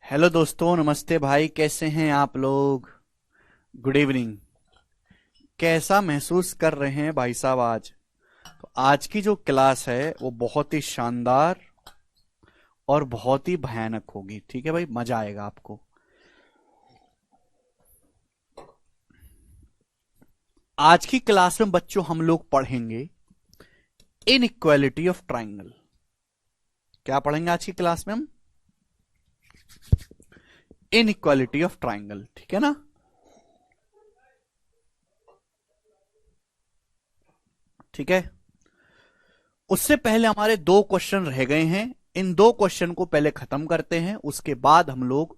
Hello दोस्तों, नमस्ते भाई। कैसे हैं आप लोग? Good evening. कैसा महसूस कर रहे हैं भाई साहब आज? तो आज की जो क्लास है वो बहुत ही शानदार और बहुत ही भयानक होगी। ठीक है भाई, मजा आएगा आपको। आज की क्लास में बच्चों हम लोग पढ़ेंगे इनइक्वालिटी ऑफ ट्राइंगल। क्या पढ़ेंगे आज की क्लास में हम? इनइक्वालिटी ऑफ ट्राइंगल, ठीक है ना? ठीक है। उससे पहले हमारे दो क्वेश्चन रह गए हैं। इन दो क्वेश्चन को पहले खत्म करते हैं, उसके बाद हम लोग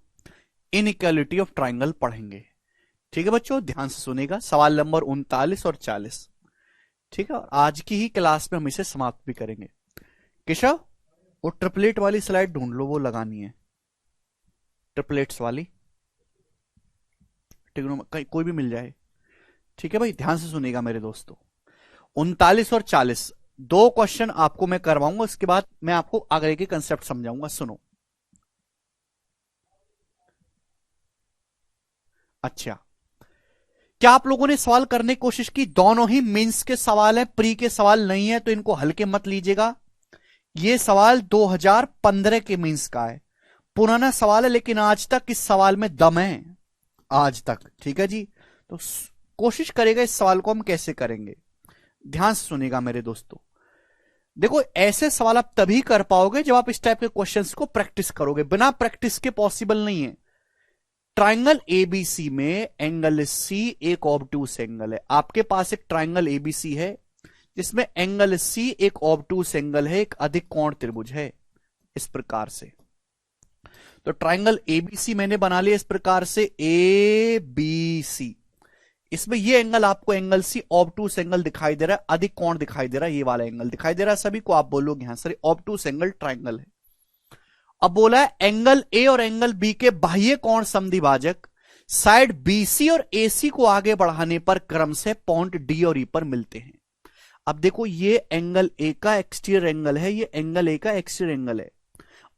इनइक्वालिटी ऑफ ट्राइंगल पढ़ेंगे। ठीक है बच्चों, ध्यान से सुनेगा। सवाल नंबर 39 और 40। ठीक है, और आज की ही क्लास में हम इसे समाप्त भी करेंगे। केशव, वो ट्रिपलेट वाली स्लाइड ढूंढ लो, वो लगानी है। ट्रिपलेट्स वाली कहीं कोई भी मिल जाए। ठीक है भाई, ध्यान से सुनेगा मेरे दोस्तों। 39 और 40 दो क्वेश्चन आपको मैं करवाऊंगा, उसके बाद मैं आपको आगे के कंसेप्ट समझाऊंगा। सुनो। अच्छा, क्या आप लोगों ने सवाल करने की कोशिश की? दोनों ही मेंस के सवाल है, प्री के सवाल नहीं है, तो इनको हल्के मत लीजिएगा। ये सवाल 2015 के मेंस का है, पुराना सवाल है, लेकिन आज तक इस सवाल में दम है। आज तक, ठीक है जी। तो कोशिश करेगा इस सवाल को हम कैसे करेंगे। ध्यान से सुनिएगा मेरे दोस्तों। देखो, ऐसे सवाल आप तभी कर पाओगे जब आप इस टाइप के क्वेश्चंस को प्रैक्टिस करोगे। बिना प्रैक्टिस के पॉसिबल नहीं है। ट्राइंगल एबीसी में एंगल सी एक ऑब्टूस एंगल है। आपके पास एक ट्राइंगल एबीसी है जिसमें एंगल सी एक ऑब्टूस एंगल है, एक अधिक कोण त्रिभुज है इस प्रकार से। तो ट्राइंगल एबीसी मैंने बना लिया इस प्रकार से, ए बी सी। इसमें ये एंगल आपको एंगल सी ऑब्टूस एंगल दिखाई दे रहा है, अधिक कोण दिखाई दे रहा है, ये वाला एंगल दिखाई दे रहा है सभी को। आप बोलोगे यहां सर ऑब्टूस एंगल ट्राइंगल है। अब बोला है एंगल ए और एंगल बी के बाह्य कोण समद्विभाजक साइड बीसी और एसी को आगे बढ़ाने पर क्रम से पॉइंट डी और ई पर मिलते हैं। अब देखो, ये एंगल ए का एक्सटीरियर एंगल है, ये एंगल ए का एक्सटीरियर एंगल है।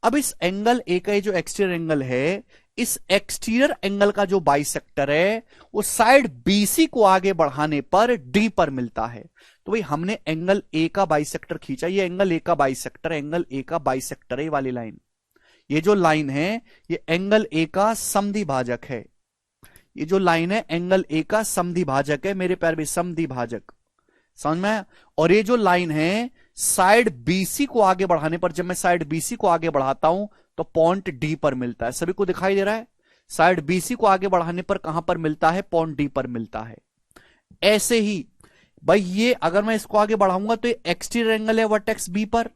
अब इस एंगल ए का जो एक्सटीरियर एंगल है, इस एक्सटीरियर एंगल का जो बाइसेक्टर है वो साइड बीसी को आगे बढ़ाने पर डी पर मिलता है। तो भाई हमने एंगल ए का बाइसेक्टर खींचा, ये एंगल ए का बाइसेक्टर, एंगल ए का बाइसेक्टर है ये वाली लाइन। ये जो लाइन है ये एंगल ए का समद्विभाजक है। ये जो लाइन है एंगल ए का समद्विभाजक है मेरे प्यारे भी, समद्विभाजक। समझ में? और ये जो लाइन है साइड बीसी को आगे बढ़ाने पर, जब मैं साइड बीसी को आगे बढ़ाता हूं तो पॉइंट डी पर मिलता है। सभी को दिखाई दे रहा है? साइड बीसी को आगे बढ़ाने पर कहां पर मिलता है? पॉइंट डी पर मिलता है। ऐसे ही भाई, ये अगर मैं इसको आगे बढ़ाऊंगा तो ये एक्सटीरियर एंगल है वर्टेक्स बी पर।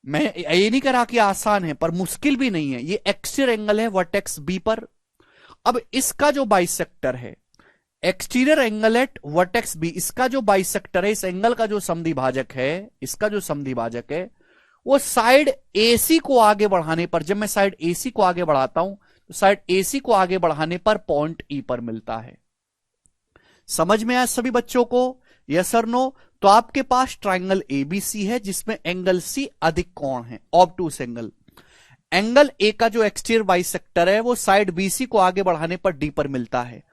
मैं ये नहीं करा कि आसान है, पर मुश्किल भी नहीं है। ये एक्सटीरियर एंगल है वर्टेक्स बी पर। अब इसका जो बाइसेक्टर है, exterior angle at vertex B, इसका जो बाइसेक्टर है, इस एंगल का जो समद्विभाजक है, इसका जो समद्विभाजक है वो साइड एसी को आगे बढ़ाने पर, जब मैं साइड एसी को आगे बढ़ाता हूं तो साइड एसी को आगे बढ़ाने पर पॉइंट ई पर मिलता है। समझ में आया सभी बच्चों को? यस और नो? तो आपके पास ट्राइंगल एबीसी है जिसमें एंगल सी अधिक कोण है, ऑब्टूस एंगल। एंगल ए का जो एक्सटीरियर बाइसेक्टर है वो साइड बीसी को आगे बढ़ाने पर डी पर मिलता है।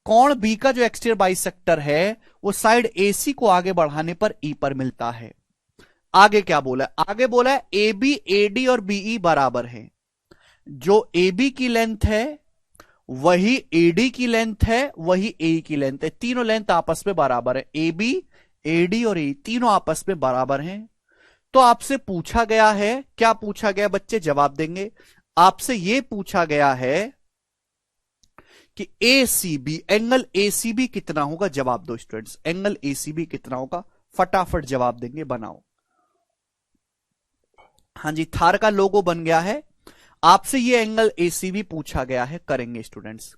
कोण बी का जो एक्सटीरियर बाइसेक्टर है वो साइड एसी को आगे बढ़ाने पर ई पर मिलता है। आगे क्या बोला है? आगे बोला है ए बी ए डी और बीई बराबर है। जो ए बी की लेंथ है वही ए डी की लेंथ है, वही ए की लेंथ है। तीनों लेंथ आपस में बराबर है। ए बी, ए डी और ए तीनों आपस में बराबर हैं। तो आपसे पूछा गया है, क्या पूछा गया बच्चे? जवाब देंगे। आपसे यह पूछा गया है कि A C B, angle A C B कितना होगा? जवाब दो students, angle A C B कितना होगा? फटाफट जवाब देंगे, बनाओ। हाँ जी, थार का लोगो बन गया है। आपसे ये एंगल एसीबी पूछा गया है, करेंगे स्टूडेंट्स।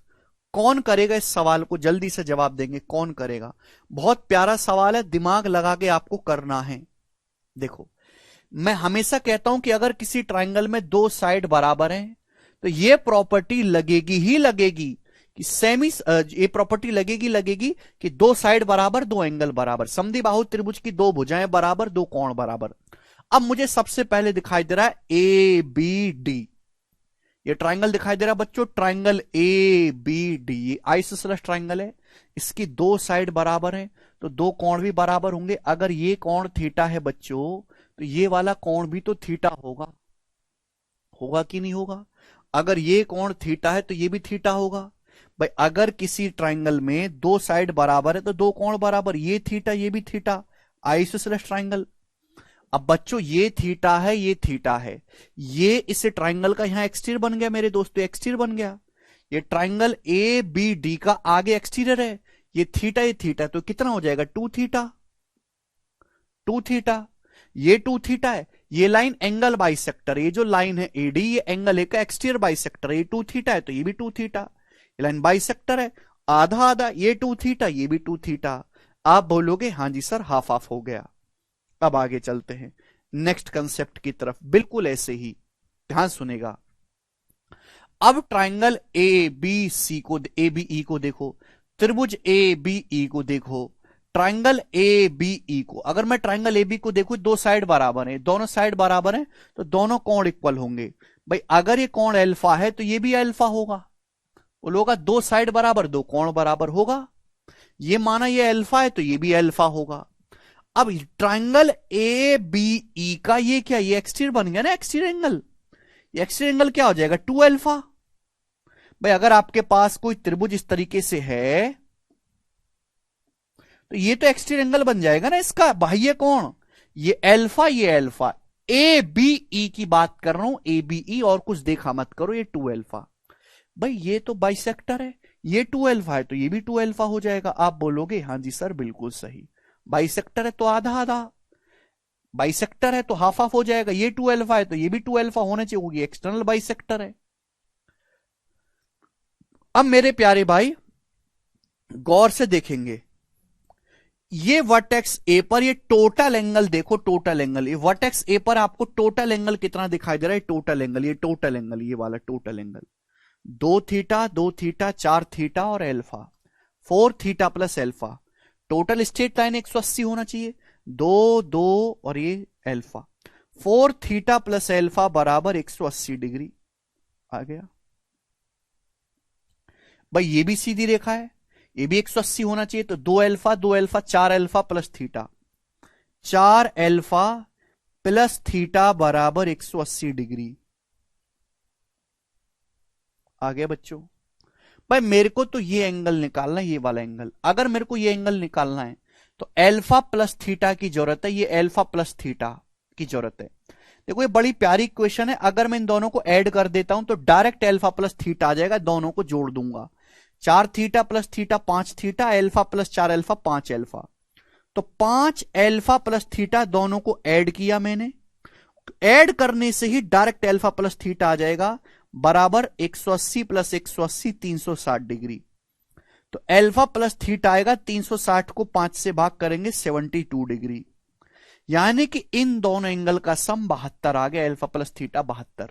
कौन करेगा इस सवाल को? जल्दी से जवाब देंगे, कौन करेगा? बहुत प्यारा सवाल है, दिमाग लगा के आपको करना है। देखो, मैं हमेशा कहता हूं कि अगर किसी ट्राइंगल में दो साइड बराबर हैं तो ये प्रॉपर्टी लगेगी ही लगेगी कि ये प्रॉपर्टी लगेगी कि दो साइड बराबर, दो एंगल बराबर, समद्विबाहु त्रिभुज की दो भुजाएं बराबर, दो कोण बराबर। अब मुझे सबसे पहले दिखाई दे रहा है ए बी डी, ये ट्राइंगल दिखाई दे रहा बच्चों, ट्राइंगल ए बी डी, ये आइसोसेलेस ट्राइंगल है, इसकी दो साइड बराबर है तो दो कोण भी बराबर होंगे। अगर ये कोण थीटा है बच्चों तो ये वाला कोण भी तो थीटा होगा, होगा कि नहीं होगा? अगर ये कोण थीटा है तो ये भी थीटा होगा। भाई अगर किसी ट्राइंगल में दो साइड बराबर है तो दो कोण बराबर, ये थीटा ये भी थीटा, आइसोसेलेस ट्राइंगल। अब बच्चों ये थीटा है ये थीटा है, ये इस ट्राइंगल का यहां एक्सटीरियर बन गया मेरे दोस्तों, एक्सटीरियर बन गया। ये ट्राइंगल ए बी डी का आगे एक्सटीरियर है, ये थीटा तो कितना हो जाएगा, टू थीटा, टू थीटा। ये टू थीटा है, ये लाइन एंगल बाइसेक्टर, ये जो लाइन है एडी ये एंगल ए का एक्सटीरियर बाइसेक्टर है, ये टू थीटा है तो ये भी टू थीटा, ये लाइन बाइसेक्टर है, आधा आधा, ये टू थीटा ये भी टू थीटा। आप बोलोगे हाँ जी सर हाफ हाफ हो गया। अब आगे चलते हैं नेक्स्ट कंसेप्ट की तरफ, बिल्कुल ऐसे ही ध्यान सुनेगा। अब ट्राइंगल ए बी सी को, ए बी ई को देखो, त्रिभुज ए बी ई को देखो, ट्राइंगल ए बी ई को, अगर मैं ट्राइंगल ए बी को देखूं दो साइड बराबर है, दोनों साइड बराबर है तो दोनों कोण इक्वल होंगे। भाई अगर ये कोण अल्फा है तो ये भी अल्फा होगा, बोलोगा दो साइड बराबर दो कोण बराबर होगा, ये माना ये अल्फा है तो ये भी अल्फा होगा। अब ट्राइंगल ए बी ई का ये क्या, ये एक्सटीरियर बन गया ना, एक्सटीरियर एंगल, ये एक्सटीरियर एंगल क्या हो जाएगा, टू अल्फा। भाई अगर आपके पास कोई त्रिभुज इस तरीके से है तो ये तो एक्सटीरियर एंगल बन जाएगा ना इसका बाह्य कोण, ये अल्फा, ए बी ई की बात कर रहा हूं, ए बी ई, और कुछ देखा मत करो, ये टू अल्फा। भाई ये तो बाइसेक्टर है, ये टू अल्फा है तो ये भी टू अल्फा हो जाएगा। आप बोलोगे हाँ जी सर बिल्कुल सही, बाइसेक्टर है तो आधा आधा, बाइसेक्टर है तो हाफ हाफ हो जाएगा, ये टू अल्फा है तो ये भी टू अल्फा होना चाहिए, एक्सटर्नल बाइसेक्टर है। अब मेरे प्यारे भाई गौर से देखेंगे, ये वर्टेक्स ए पर ये टोटल एंगल देखो, टोटल एंगल, ये वर्टेक्स ए पर आपको टोटल एंगल कितना दिखाई दे रहा है, टोटल एंगल, ये टोटल एंगल, ये वाला टोटल एंगल, दो थीटा चार थीटा और alpha, four theta plus alpha, total straight line 180 होना चाहिए, दो दो और ये alpha, four theta plus alpha बराबर 180 डिग्री आ गया। भाई ये भी सीधी रेखा है, ये भी 180 होना चाहिए, तो दो अल्फा चार अल्फा प्लस थीटा, चार अल्फा प्लस थीटा बराबर 180 डिग्री आ गया बच्चों। भाई मेरे को तो ये एंगल निकालना है, ये वाला एंगल, अगर मेरे को ये एंगल निकालना है तो अल्फा प्लस थीटा की जरूरत है, ये अल्फा प्लस थीटा की जरूरत है। देखो ये बड़ी प्यारी इक्वेशन है, अगर मैं इन दोनों को ऐड कर देता हूं तो डायरेक्ट अल्फा प्लस थीटा आ जाएगा, दोनों को जोड़ दूंगा, चार थीटा प्लस थीटा पांच थीटा, अल्फा प्लस चार अल्फा पांच अल्फा, तो पांच अल्फा प्लस थीटा दोनों को ऐड किया मैंने, ऐड करने से ही डायरेक्ट अल्फा प्लस थीटा आ जाएगा बराबर 180 प्लस 180 360 डिग्री, तो अल्फा प्लस थीटा आएगा, 360 को 5 से भाग करेंगे 72 डिग्री, यानी कि इन दोनों एंगल का सम 72 आ गया, अल्फा प्लस थीटा 72।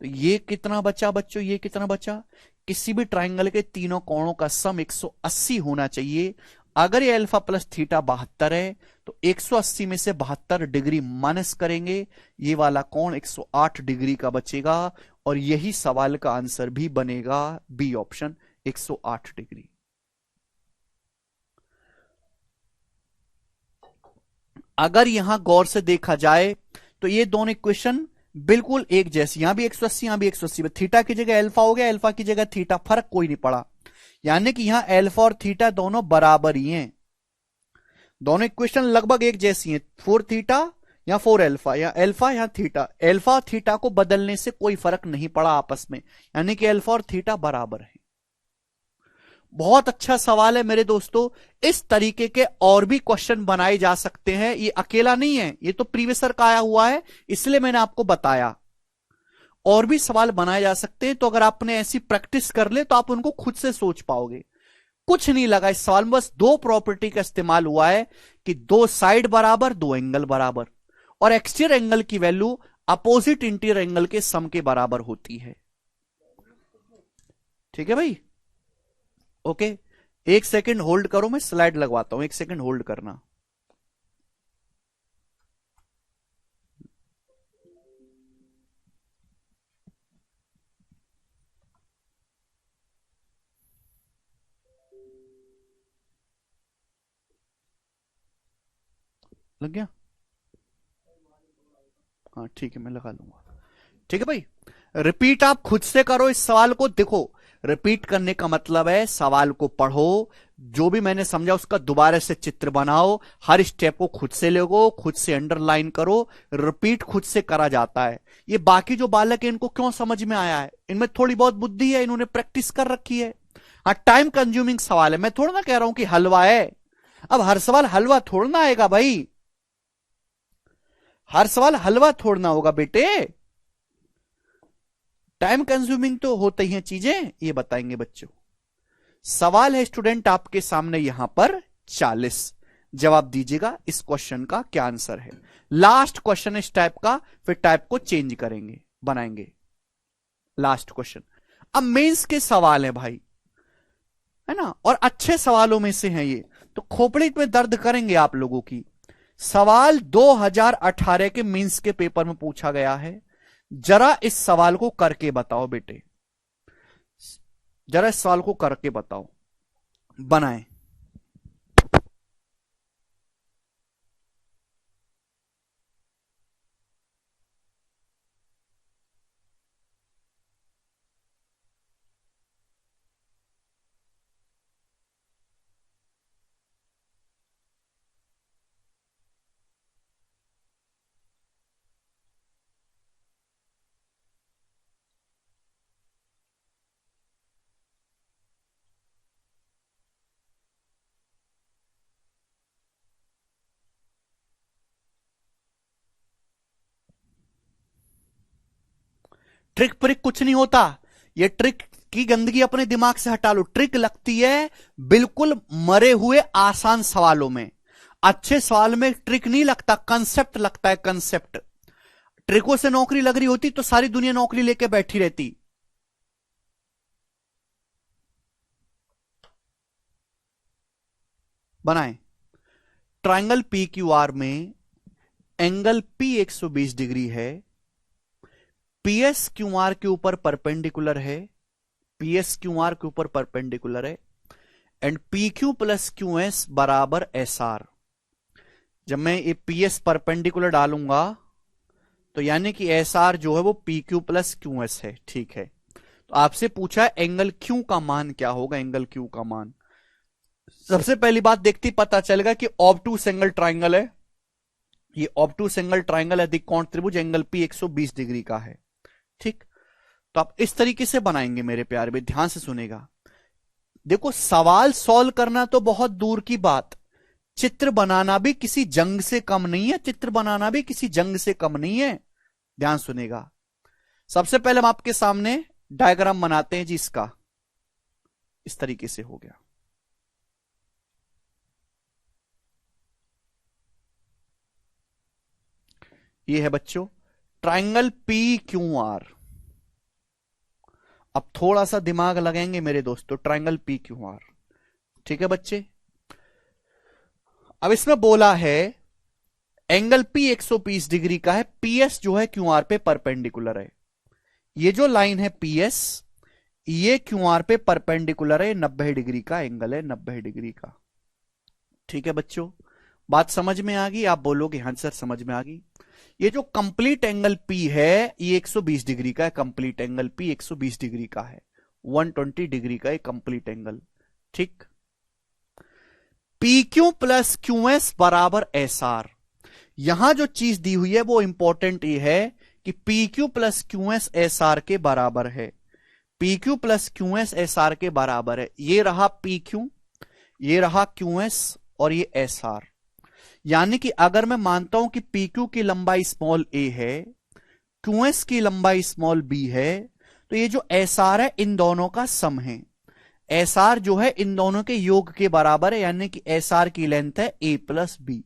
तो ये कितना बचा बच्चों, ये कितना बचा, किसी भी ट्राइंगल के तीनों कोणों का सम 180 होना चाहिए। अगर ये अल्फा प्लस थीटा 72 है तो 180 में से 72 डिग्री माइनस करेंगे, ये वाला कोण 108 डिग्री का बचेगा, और यही सवाल का आंसर भी बनेगा बी ऑप्शन, 108 डिग्री। अगर यहां गौर से देखा जाए तो ये दोनों इक्वेशन बिल्कुल एक जैसी, यहां भी 180 यहां भी 180, थीटा की जगह अल्फा हो गया, अल्फा की जगह थीटा, फर्क कोई नहीं पड़ा, यानी कि यहां अल्फा और थीटा दोनों बराबर ही हैं, दोनों इक्वेशन लगभग एक जैसी हैं, फोर थीटा या फोर अल्फा, या अल्फा या थीटा, अल्फा थीटा को बदलने से कोई फर्क नहीं पड़ा आपस में, यानी कि अल्फा और थीटा बराबर है। बहुत अच्छा सवाल है मेरे दोस्तों, इस तरीके के और भी क्वेश्चन बनाए जा सकते हैं, ये अकेला नहीं है, ये तो प्रीवियसर का आया हुआ है इसलिए मैंने आपको बताया, और भी सवाल बनाए जा सकते हैं, तो अगर आपने ऐसी प्रैक्टिस कर ले तो आप उनको खुद से सोच पाओगे। कुछ नहीं लगा इस सवाल में, बस दो प्रॉपर्टी का इस्तेमाल हुआ है कि दो साइड बराबर दो एंगल बराबर, और एक्सटीरियर एंगल की वैल्यू अपोजिट इंटीरियर एंगल के सम के बराबर होती है। ठीक है भाई, ओके, एक सेकंड होल्ड करो, मैं स्लाइड लगवाता हूं, एक सेकंड होल्ड करना। लग गया? हाँ ठीक है, मैं लगा लूंगा। ठीक है भाई, रिपीट आप खुद से करो इस सवाल को। देखो, रिपीट करने का मतलब है सवाल को पढ़ो, जो भी मैंने समझा उसका दोबारा से चित्र बनाओ, हर स्टेप को खुद से लोगो, खुद से अंडरलाइन करो। रिपीट खुद से करा जाता है। ये बाकी जो बालक है इनको क्यों समझ में आया है? इनमें थोड़ी बहुत बुद्धि है, इन्होंने प्रैक्टिस कर रखी है। हाँ, टाइम कंज्यूमिंग सवाल है, मैं थोड़ा ना कह रहा हूं कि हलवा है। अब हर सवाल हलवा थोड़ा ना आएगा भाई, हर सवाल हलवा थोड़ना होगा बेटे। टाइम कंज्यूमिंग तो होते ही हैं चीजें, ये बताएंगे बच्चों। सवाल है स्टूडेंट आपके सामने यहां पर 40, जवाब दीजिएगा इस क्वेश्चन का क्या आंसर है। लास्ट क्वेश्चन इस टाइप का, फिर टाइप को चेंज करेंगे, बनाएंगे। Last question. अब मेंस के सवाल है भाई, है ना, और अच्छे सवालों में से हैं ये, तो खोपड़ी में दर्द करेंगे आप लोगों की। सवाल 2018 के मेंस के पेपर में पूछा गया है। जरा इस सवाल को करके बताओ बेटे, जरा इस सवाल को करके बताओ, बनाएं। ट्रिक प्रिक कुछ नहीं होता, ये ट्रिक की गंदगी अपने दिमाग से हटा लो। ट्रिक लगती है बिल्कुल मरे हुए आसान सवालों में, अच्छे सवाल में ट्रिक नहीं लगता, कंसेप्ट लगता है, कंसेप्ट। ट्रिकों से नौकरी लग रही होती तो सारी दुनिया नौकरी लेके बैठी रहती। बनाएं। ट्राइंगल पी क्यू आर में एंगल पी 120 डिग्री है, पीएस क्यू आर के ऊपर परपेंडिकुलर है, पीएस क्यू आर के ऊपर परपेंडिकुलर है, and P Q plus Q S बराबर एस आर। जब मैं ये पीएस परपेंडिकुलर डालूंगा तो यानी कि एस आर जो है वो P Q plus Q S है। ठीक है, तो आपसे पूछा है एंगल क्यू का मान क्या होगा, एंगल क्यू का मान। सबसे पहली बात देखती पता चलेगा कि ऑब्टूस एंगल ट्राइंगल है, ये ऑब्टूस एंगल ट्राइंगल है, दिक्कोण त्रिभुज, एंगल पी 120 डिग्री का है। ठीक, तो आप इस तरीके से बनाएंगे मेरे प्यारे भी, ध्यान से सुनेगा। देखो, सवाल सॉल्व करना तो बहुत दूर की बात, चित्र बनाना भी किसी जंग से कम नहीं है, चित्र बनाना भी किसी जंग से कम नहीं है। ध्यान सुनेगा। सबसे पहले हम आपके सामने डायग्राम बनाते हैं जी इसका, इस तरीके से हो गया। ये है बच्चों ट्राइंगल पी क्यू आर। अब थोड़ा सा दिमाग लगाएंगे मेरे दोस्तों, ट्राइंगल पी क्यू आर। ठीक है बच्चे, अब इसमें बोला है एंगल पी 120 डिग्री का है, पीएस जो है क्यू आर पे परपेंडिकुलर है। ये जो लाइन है पीएस, ये क्यू आर पे परपेंडिकुलर है, 90 डिग्री का एंगल है, 90 डिग्री का। ठीक है बच्चों, बात समझ में आ गई? आप बोलोगे हाँ सर समझ में आ गई। ये जो कंप्लीट एंगल पी है ये 120 डिग्री का है, कंप्लीट एंगल पी 120 डिग्री का है, 120 डिग्री का है कंप्लीट एंगल। ठीक, P Q plus Q S बराबर एस आर। यहां जो चीज दी हुई है वो इंपॉर्टेंट ये है कि P Q plus Q S S R के बराबर है, P Q plus Q S S R के बराबर है। ये रहा पी क्यू, ये रहा क्यू एस, और ये एस आर। यानी कि अगर मैं मानता हूं कि पी क्यू की लंबाई स्मॉल ए है, क्यू एस की लंबाई स्मॉल बी है, तो ये जो एस आर है इन दोनों का सम है। एस आर जो है इन दोनों के योग के बराबर है, यानी कि एस आर की लेंथ है ए प्लस बी।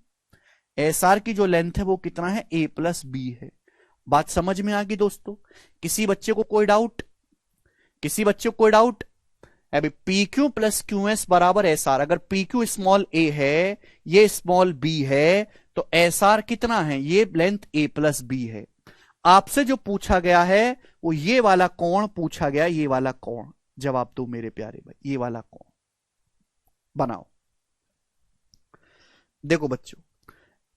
एस आर की जो लेंथ है वो कितना है, ए प्लस बी है। बात समझ में आ गई दोस्तों? किसी बच्चे को कोई डाउट? किसी बच्चे को कोई डाउट? अभी P Q plus Q S बराबर एस आर। अगर पी क्यू स्मॉल ए है, ये स्मॉल बी है, तो एस आर कितना है, ये लेंथ ए प्लस बी है। आपसे जो पूछा गया है वो ये वाला कोण पूछा गया, ये वाला कोण। जवाब दो मेरे प्यारे भाई, ये वाला कोण बनाओ। देखो बच्चों,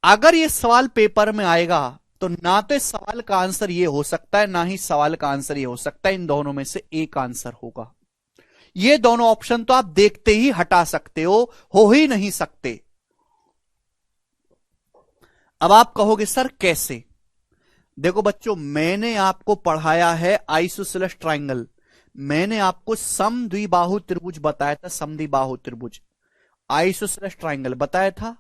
अगर ये सवाल पेपर में आएगा तो ना तो इस सवाल का आंसर ये हो सकता है, ना ही सवाल का आंसर ये हो सकता है, इन दोनों में से एक आंसर होगा। ये दोनों ऑप्शन तो आप देखते ही हटा सकते हो ही नहीं सकते। अब आप कहोगे सर कैसे? देखो बच्चों, मैंने आपको पढ़ाया है आइसोसेलेस ट्रायंगल, मैंने आपको समद्विबाहु त्रिभुज बताया था, समद्विबाहु त्रिभुज आइसोसेलेस ट्रायंगल बताया था।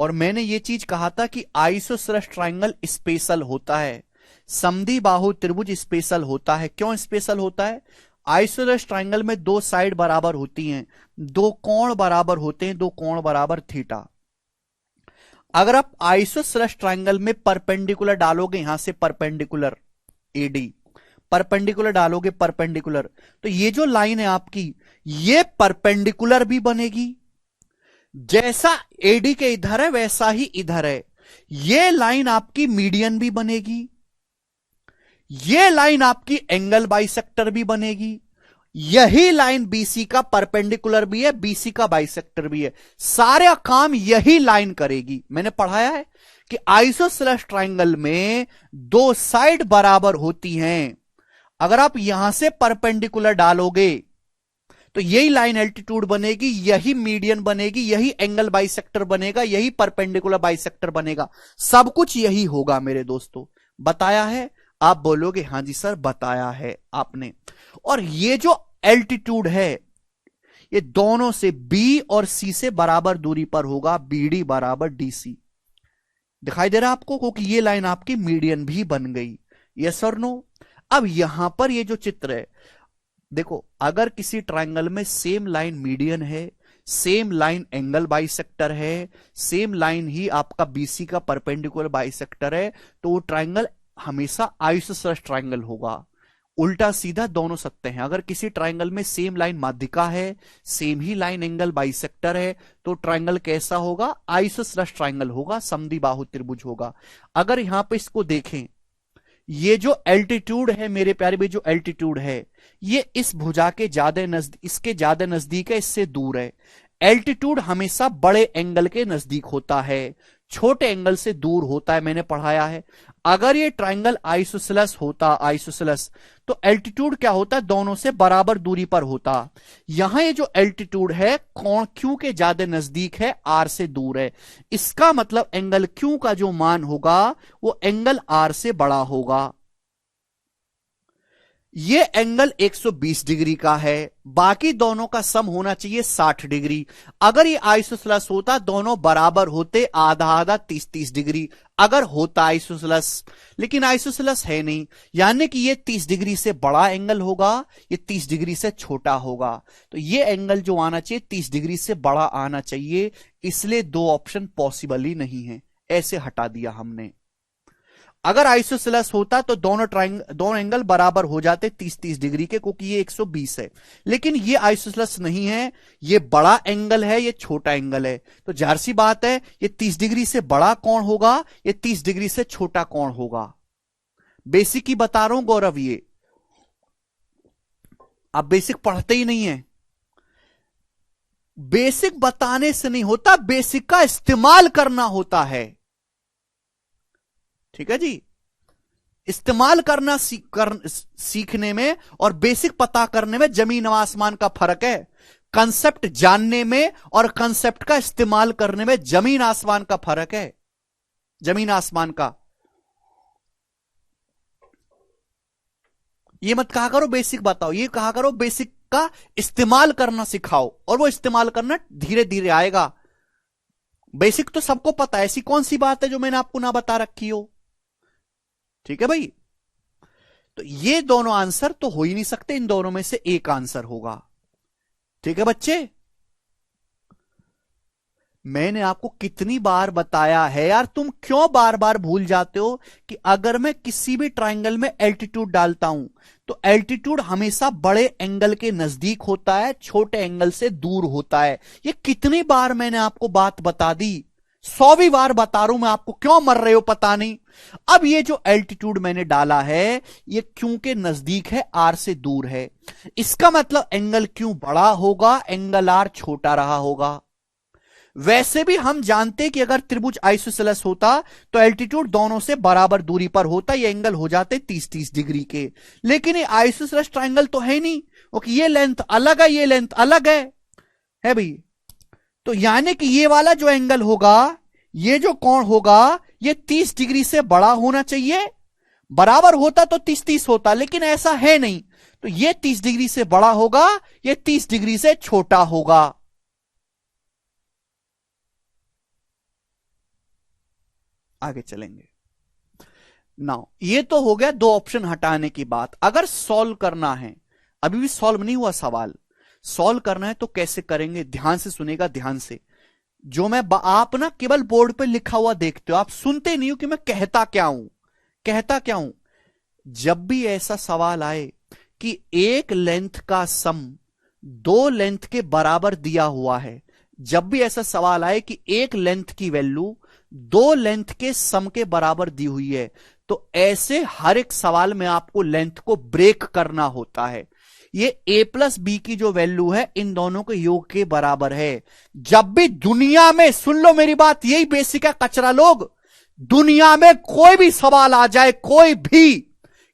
और मैंने यह चीज कहा था कि आइसोसेलेस ट्रायंगल स्पेशल होता है, समद्विबाहु त्रिभुज स्पेशल होता है। क्यों स्पेशल होता है? आइसोसेलेस ट्रायंगल में दो साइड बराबर होती हैं, दो कोण बराबर होते हैं, दो कोण बराबर थीटा। अगर आप आइसोसेलेस ट्रायंगल में परपेंडिकुलर डालोगे, यहां से परपेंडिकुलर एडी, परपेंडिकुलर डालोगे परपेंडिकुलर, तो ये जो लाइन है आपकी, ये परपेंडिकुलर भी बनेगी, जैसा एडी के इधर है वैसा ही इधर है। ये लाइन आपकी मीडियन भी बनेगी, ये लाइन आपकी एंगल बाइसेक्टर भी बनेगी, यही लाइन बीसी का परपेंडिकुलर भी है, बीसी का बाइसेक्टर भी है, सारा काम यही लाइन करेगी। मैंने पढ़ाया है कि आइसोसेलेस ट्रायंगल में दो साइड बराबर होती हैं। अगर आप यहां से परपेंडिकुलर डालोगे तो यही लाइन एल्टीट्यूड बनेगी, यही मीडियन बनेगी, यही एंगल बाइसेक्टर बनेगा, यही परपेंडिकुलर बाइसेक्टर बनेगा, सब कुछ यही होगा मेरे दोस्तों। बताया है? आप बोलोगे हां जी सर बताया है आपने। और ये जो एल्टीट्यूड है ये दोनों से बी और सी से बराबर दूरी पर होगा, बीडी बराबर डीसी। दिखाई दे रहा है आपको? क्योंकि ये लाइन आपकी मीडियन भी बन गई। यस और नो? अब यहां पर ये जो चित्र है, देखो अगर किसी ट्रायंगल में सेम लाइन मीडियन है, सेम लाइन एंगल बाइसेक्टर है, सेम लाइन ही आपका बीसी का परपेंडिकुलर बाइसेक्टर है, तो वो ट्रायंगल हमेशा आइसोसेलेस ट्रायंगल होगा। उल्टा सीधा दोनों सत्य हैं। अगर किसी ट्रायंगल में सेम लाइन माध्यिका है, सेम ही लाइन एंगल बाइसेक्टर है, तो ट्रायंगल कैसा होगा? आइसोसेलेस ट्रायंगल होगा, समद्विबाहु त्रिभुज होगा। अगर यहां पे इसको देखें, ये जो एल्टीट्यूड है मेरे प्यारे भाई, जो एल्टीट्यूड है ये इस भुजा के ज्यादा नजदीक, इसके ज्यादा नजदीक है, इससे दूर है। एल्टीट्यूड हमेशा बड़े एंगल के नजदीक होता है, छोटे एंगल से दूर होता है, मैंने पढ़ाया है। अगर ये ट्रायंगल आइसोसेलेस होता, आइसोसेलेस, तो एल्टीट्यूड क्या होता? दोनों से बराबर दूरी पर होता। यहां ये जो एल्टीट्यूड है कोण क्यू के ज्यादा नजदीक है, आर से दूर है। इसका मतलब एंगल क्यू का जो मान होगा वो एंगल आर से बड़ा होगा। ये एंगल 120 डिग्री का है, बाकी दोनों का सम होना चाहिए 60 डिग्री। अगर ये आइसोसेलेस होता दोनों बराबर होते, आधा आधा 30-30 डिग्री अगर होता आइसोसेलेस, लेकिन आइसोसेलेस है नहीं, यानी कि ये 30 डिग्री से बड़ा एंगल होगा, ये 30 डिग्री से छोटा होगा। तो ये एंगल जो आना चाहिए 30 डिग्री से बड़ा आना चाहिए, इसलिए दो ऑप्शन पॉसिबल ही नहीं है, ऐसे हटा दिया हमने। अगर आइसोसेलेस होता तो दोनों एंगल बराबर हो जाते 30-30 डिग्री के, क्योंकि ये 120 है। लेकिन ये आइसोसेलेस नहीं है, ये बड़ा एंगल है, ये छोटा एंगल है, तो जाहिर सी बात है ये 30 डिग्री से बड़ा कोण होगा, ये 30 डिग्री से छोटा कोण होगा। बेसिक ही बता रहा हूं गौरव, ये आप बेसिक पढ़ते ही नहीं है। बेसिक बताने से नहीं होता, बेसिक का इस्तेमाल करना होता है। ठीक है जी? इस्तेमाल करना सीखने में और बेसिक पता करने में जमीन आसमान का फर्क है। कंसेप्ट जानने में और कंसेप्ट का इस्तेमाल करने में जमीन आसमान का फर्क है, जमीन आसमान का। ये मत कहा करो बेसिक बताओ, ये कहा करो बेसिक का इस्तेमाल करना सिखाओ, और वो इस्तेमाल करना धीरे धीरे आएगा। बेसिक तो सबको पता है, ऐसी कौन सी बात है जो मैंने आपको ना बता रखी हो। ठीक है भाई? तो ये दोनों आंसर तो हो ही नहीं सकते, इन दोनों में से एक आंसर होगा। ठीक है बच्चे? मैंने आपको कितनी बार बताया है यार, तुम क्यों बार बार भूल जाते हो कि अगर मैं किसी भी ट्रायंगल में एल्टीट्यूड डालता हूं तो एल्टीट्यूड हमेशा बड़े एंगल के नजदीक होता है, छोटे एंगल से दूर होता है। ये कितनी बार मैंने आपको बात बता दी, 100वीं बार बता रहा हूं मैं आपको, क्यों मर रहे हो पता नहीं। अब ये जो एल्टीट्यूड मैंने डाला है ये क्यू के नजदीक है, आर से दूर है, इसका मतलब एंगल क्यू बड़ा होगा, एंगल आर छोटा रहा होगा। वैसे भी हम जानते कि अगर त्रिभुज आइसोसेलेस होता तो एल्टीट्यूड दोनों से बराबर दूरी पर होता, ये एंगल हो जाते 30-30 डिग्री के। लेकिन ये आइसोसेलेस ट्राइंगल तो है नहीं, ओके, ये लेंथ अलग है, ये लेंथ अलग है भाई। तो यानी कि ये वाला जो एंगल होगा, ये जो कोण होगा, ये 30 डिग्री से बड़ा होना चाहिए। बराबर होता तो 30-30 होता, लेकिन ऐसा है नहीं, तो ये 30 डिग्री से बड़ा होगा, ये 30 डिग्री से छोटा होगा। आगे चलेंगे। नाउ ये तो हो गया दो ऑप्शन हटाने की बात। अगर सॉल्व करना है, अभी भी सॉल्व नहीं हुआ सवाल, सॉल्व करना है तो कैसे करेंगे, ध्यान से सुनेगा, ध्यान से। जो मैं आप ना केवल बोर्ड पे लिखा हुआ देखते हो, आप सुनते नहीं हो कि मैं कहता क्या हूं, कहता क्या हूं। जब भी ऐसा सवाल आए कि एक लेंथ का सम दो लेंथ के बराबर दिया हुआ है, जब भी ऐसा सवाल आए कि एक लेंथ की वैल्यू दो लेंथ के सम के बराबर दी हुई है, तो ऐसे हर एक सवाल में आपको लेंथ को ब्रेक करना होता है। ये a प्लस बी की जो वैल्यू है इन दोनों के योग के बराबर है। जब भी दुनिया में, सुन लो मेरी बात, यही बेसिक है कचरा लोग, दुनिया में कोई भी सवाल आ जाए, कोई भी,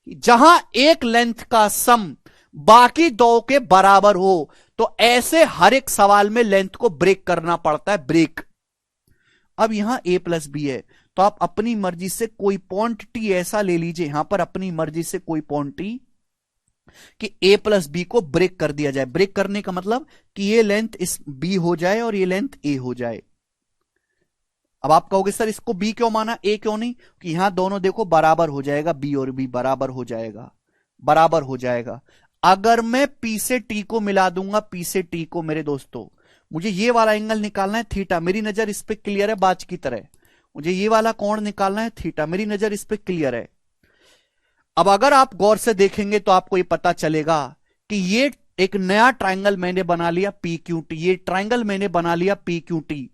जहां एक लेंथ का सम बाकी दो के बराबर हो, तो ऐसे हर एक सवाल में लेंथ को ब्रेक करना पड़ता है, ब्रेक। अब यहां a प्लस बी है, तो आप अपनी मर्जी से कोई पॉइंट टी ऐसा ले लीजिए, यहां पर अपनी मर्जी से कोई पॉइंट टी कि a प्लस बी को ब्रेक कर दिया जाए। ब्रेक करने का मतलब कि ये लेंथ इस b हो जाए और ये लेंथ a हो जाए। अब आप कहोगे सर इसको b क्यों माना, a क्यों नहीं? कि यहां दोनों देखो बराबर हो जाएगा, b और b बराबर हो जाएगा, बराबर हो जाएगा। अगर मैं p से t को मिला दूंगा, p से t को, मेरे दोस्तों मुझे ये वाला एंगल निकालना है थीटा, मेरी नजर इस पे क्लियर है बाज की तरह, मुझे ये वाला कोण निकालना है थीटा, मेरी नजर इस पे क्लियर है। अब अगर आप गौर से देखेंगे तो आपको ये पता चलेगा कि ये एक नया ट्राइंगल मैंने बना लिया पी क्यू टी, ये ट्राइंगल मैंने बना लिया पी क्यू टी,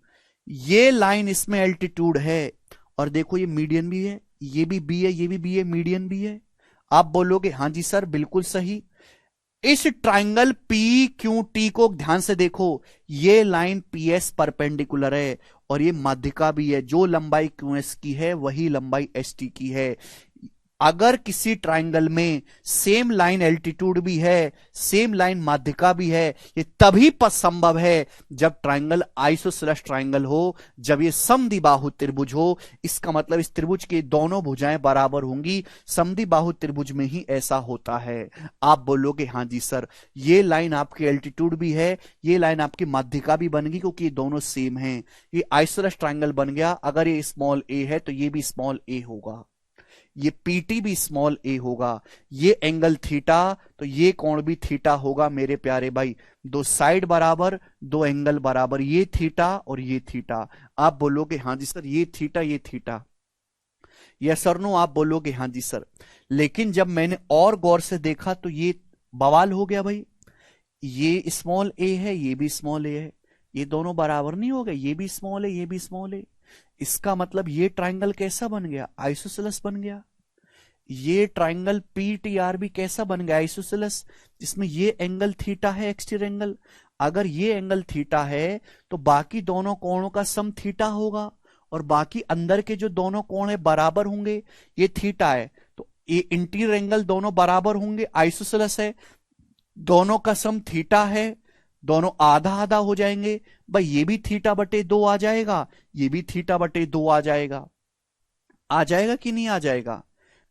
ये लाइन इसमें एल्टीट्यूड है, और देखो ये मीडियन भी है, ये भी बी है, ये भी बी है, मीडियन भी है। आप बोलोगे हां जी सर बिल्कुल सही। इस ट्राइंगल पी क्यू टी को ध्यान से देखो, ये लाइन पी एस परपेंडिकुलर है और ये माध्यिका भी है, जो लंबाई क्यू एस की है वही लंबाई एस टी की है। अगर किसी ट्राइंगल में सेम लाइन एल्टीट्यूड भी है, सेम लाइन माध्यिका भी है, ये तभी संभव है जब ट्राइंगल आइसोसेलेस ट्राइंगल हो, जब ये समद्विबाहु त्रिभुज हो। इसका मतलब इस त्रिभुज की दोनों भुजाएं बराबर होंगी, समद्विबाहु त्रिभुज में ही ऐसा होता है। आप बोलोगे हां जी सर, ये लाइन आपकी एल्टीट्यूड भी है, ये लाइन आपकी माध्यिका भी बन गई, क्योंकि ये दोनों सेम हैं, ये आइसोसेलेस ट्राइंगल बन गया। अगर ये स्मॉल ए है तो ये भी स्मॉल ए होगा, ये पीटी भी स्मॉल ए होगा, ये एंगल थीटा तो ये कोण भी थीटा होगा मेरे प्यारे भाई। दो साइड बराबर, दो एंगल बराबर, ये थीटा और ये थीटा। आप बोलोगे हां जी सर ये थीटा, ये थीटा, यस और नो, आप बोलोगे हां जी सर। लेकिन जब मैंने और गौर से देखा तो ये बवाल हो गया भाई, ये स्मॉल ए है, ये भी स्मॉल ए है, ये दोनों बराबर नहीं हो गए, ये भी स्मॉल है, ये भी स्मॉल है। इसका मतलब ये ट्राइंगल कैसा बन गया, आइसोसेलेस बन गया। ये ट्राइंगल पीटीआर भी कैसा बन गया, आइसोसेलेस, जिसमें ये एंगल थीटा है, एक्सटीरियर एंगल। अगर ये एंगल थीटा है तो बाकी दोनों कोणों का सम थीटा होगा, और बाकी अंदर के जो दोनों कोण है बराबर होंगे। ये थीटा है तो ये इंटीरियर एंगल दोनों बराबर होंगे, आइसोसेलेस है, दोनों का सम थीटा है, दोनों आधा आधा हो जाएंगे। भाई ये भी थीटा बटे दो आ जाएगा, ये भी थीटा बटे दो आ जाएगा। आ जाएगा कि नहीं आ जाएगा?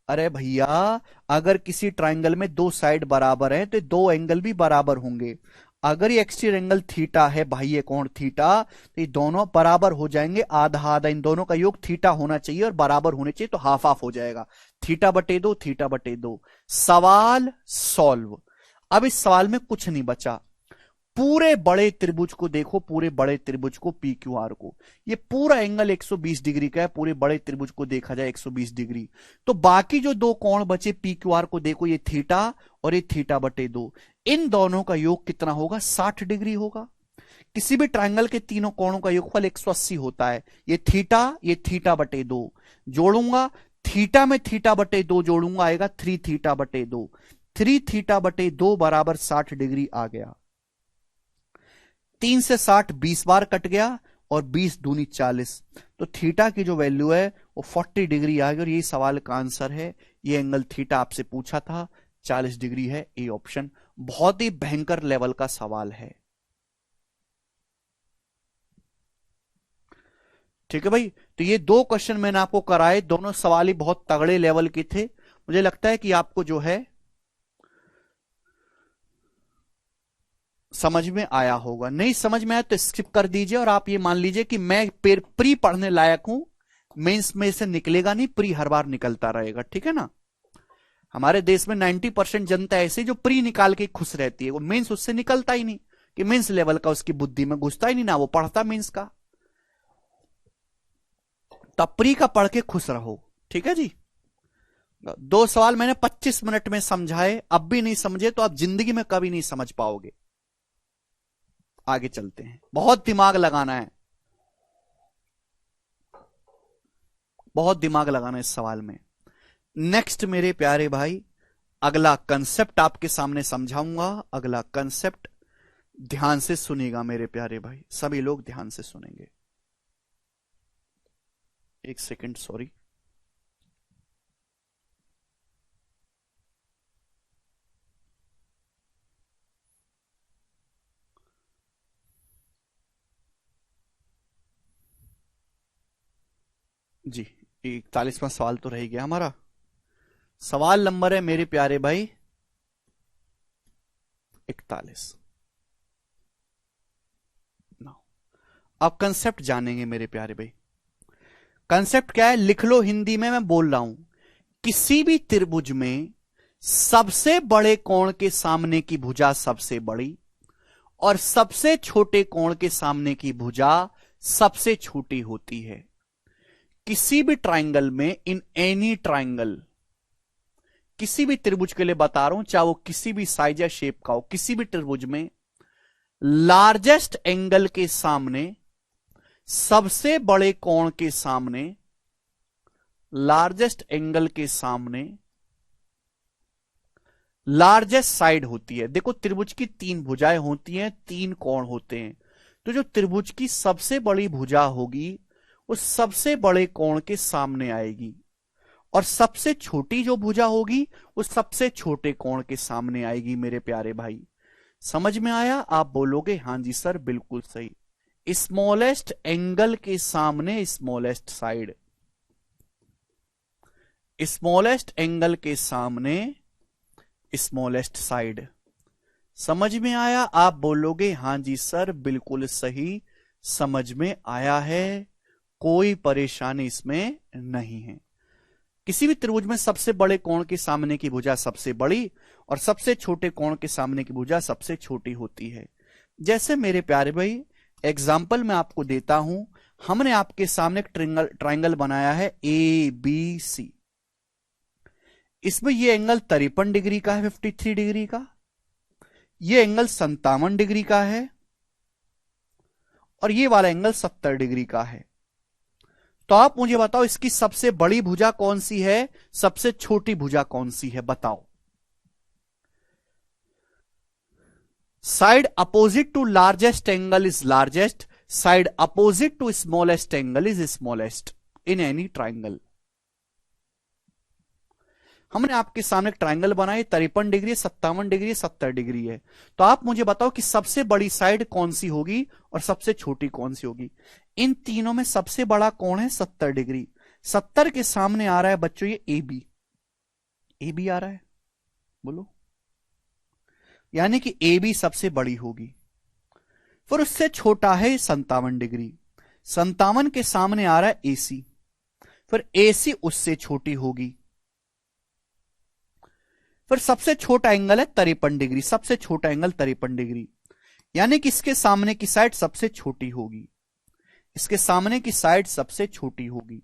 अरे भैया, अगर किसी ट्राइंगल में दो साइड बराबर है तो दो एंगल भी बराबर होंगे। अगर ये एक्सटीरियर एंगल थीटा है भाई, ये कोण थीटा, तो ये दोनों बराबर हो जाएंगे, आधा आधा, इन दोनों का योग थीटा होना चाहिए और बराबर होने चाहिए, तो हाफ हाफ हो जाएगा, थीटा बटे दो, थीटा बटे दो। सवाल सॉल्व। अब इस सवाल में कुछ नहीं बचा, पूरे बड़े त्रिभुज को देखो, पूरे बड़े त्रिभुज को पी क्यू आर को, ये पूरा एंगल 120 डिग्री का है, पूरे बड़े त्रिभुज को देखा जाए 120 डिग्री, तो बाकी जो दो कोण बचे पी क्यू आर को देखो, ये थीटा और ये थीटा बटे दो, इन दोनों का योग कितना होगा, 60 डिग्री होगा। किसी भी ट्राइंगल के तीनों कोणों का योगफल 180 होता है। ये थीटा बटे दो जोड़ूंगा, थीटा में थीटा बटे दो जोड़ूंगा, आएगा 3 थीटा बटे दो, 3 थीटा बटे दो बराबर 60 डिग्री आ गया। 3 से 60 20 बार कट गया, और 20 दूनी 40, तो थीटा की जो वैल्यू है वो 40 डिग्री आ गई और यही सवाल का आंसर है। ये एंगल थीटा आपसे पूछा था, 40 डिग्री है। ए ऑप्शन बहुत ही भयंकर लेवल का सवाल है। ठीक है भाई, तो ये दो क्वेश्चन मैंने आपको कराए, दोनों सवाल ही बहुत तगड़े लेवल के थे। मुझे लगता है कि आपको जो है समझ में आया होगा। नहीं समझ में आया तो स्किप कर दीजिए और आप ये मान लीजिए कि मैं प्री पढ़ने लायक हूं, मेंस में से निकलेगा नहीं, प्री हर बार निकलता रहेगा। ठीक है ना, हमारे देश में 90% जनता ऐसी जो प्री निकाल के खुश रहती है, वो मेंस उससे निकलता ही नहीं, कि मेंस लेवल का उसकी बुद्धि में घुसता ही नहीं, ना वो पढ़ता मेंस का। तब प्री का पढ़ के खुश रहो। ठीक है जी, दो सवाल मैंने 25 मिनट में समझाए, अब भी नहीं समझे तो आप जिंदगी में कभी नहीं समझ पाओगे। आगे चलते हैं, बहुत दिमाग लगाना है, बहुत दिमाग लगाना है इस सवाल में। नेक्स्ट मेरे प्यारे भाई, अगला कंसेप्ट आपके सामने समझाऊंगा। अगला कंसेप्ट ध्यान से सुनिएगा मेरे प्यारे भाई, सभी लोग ध्यान से सुनेंगे। एक सेकंड, सॉरी। जी, 41वां सवाल तो रह गया हमारा। सवाल नंबर है मेरे प्यारे भाई 41। अब कंसेप्ट जानेंगे मेरे प्यारे भाई। कंसेप्ट क्या है, लिख लो हिंदी में, मैं बोल रहा हूं। किसी भी त्रिभुज में सबसे बड़े कोण के सामने की भुजा सबसे बड़ी और सबसे छोटे कोण के सामने की भुजा सबसे छोटी होती है। किसी भी ट्राइंगल में, इन एनी ट्राइंगल, किसी भी त्रिभुज के लिए बता रहा हूं, चाहे वो किसी भी साइज या शेप का हो, किसी भी त्रिभुज में लार्जेस्ट एंगल के सामने, सबसे बड़े कोण के सामने, लार्जेस्ट एंगल के सामने लार्जेस्ट साइड होती है। देखो त्रिभुज की 3 भुजाएं होती हैं, 3 कोण होते हैं, तो जो त्रिभुज की सबसे बड़ी भुजा होगी वो सबसे बड़े कोण के सामने आएगी और सबसे छोटी जो भुजा होगी वो सबसे छोटे कोण के सामने आएगी। मेरे प्यारे भाई समझ में आया? आप बोलोगे हां जी सर बिल्कुल सही। स्मॉलेस्ट एंगल के सामने स्मॉलेस्ट साइड, स्मॉलेस्ट एंगल के सामने स्मॉलेस्ट साइड। समझ में आया? आप बोलोगे हां जी सर बिल्कुल सही, समझ में आया है, कोई परेशानी इसमें नहीं है। किसी भी त्रिभुज में सबसे बड़े कोण के सामने की भुजा सबसे बड़ी और सबसे छोटे कोण के सामने की भुजा सबसे छोटी होती है। जैसे मेरे प्यारे भाई एग्जाम्पल मैं आपको देता हूं, हमने आपके सामने एक ट्राइंगल बनाया है ABC। इसमें ये एंगल 53 डिग्री का है, 53 डिग्री का, ये एंगल 57 डिग्री का है और ये वाला एंगल 70 डिग्री का है। तो आप मुझे बताओ इसकी सबसे बड़ी भुजा कौन सी है, सबसे छोटी भुजा कौन सी है, बताओ। Side opposite to largest angle is largest, side opposite to smallest angle is smallest in any triangle. हमने आपके सामने एक ट्राइंगल बनाई, 53 डिग्री, 57 डिग्री, 70 डिग्री है। तो आप मुझे बताओ कि सबसे बड़ी साइड कौन सी होगी और सबसे छोटी कौन सी होगी। इन तीनों में सबसे बड़ा कौन है, 70 डिग्री। 70 के सामने आ रहा है बच्चों ये AB, AB आ रहा है, बोलो, यानी कि AB सबसे बड़ी होगी। फिर उससे छोटा है 57 डिग्री, 57 के सामने आ रहा है AC, फिर AC उससे छोटी होगी। फिर सबसे छोटा एंगल है 53 डिग्री, सबसे छोटा एंगल 53 डिग्री, यानी कि इसके सामने की साइड सबसे छोटी होगी, इसके सामने की साइड सबसे छोटी होगी।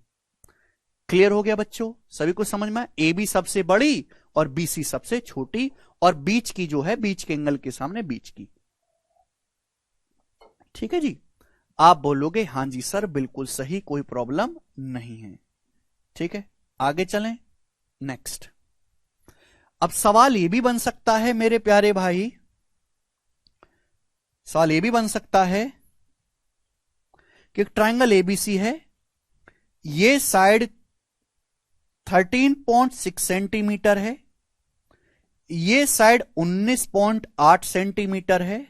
क्लियर हो गया बच्चों, सभी को समझ में? AB सबसे बड़ी और BC सबसे छोटी और बीच की जो है, बीच के एंगल के सामने बीच की। ठीक है जी, आप बोलोगे हां जी सर बिल्कुल सही, कोई प्रॉब्लम नहीं है। ठीक है, आगे चलें नेक्स्ट। अब सवाल ये भी बन सकता है मेरे प्यारे भाई, सवाल ये भी बन सकता है कि एक ट्राइंगल एबीसी है, ये साइड 13.6 सेंटीमीटर है, ये साइड 19.8 सेंटीमीटर है,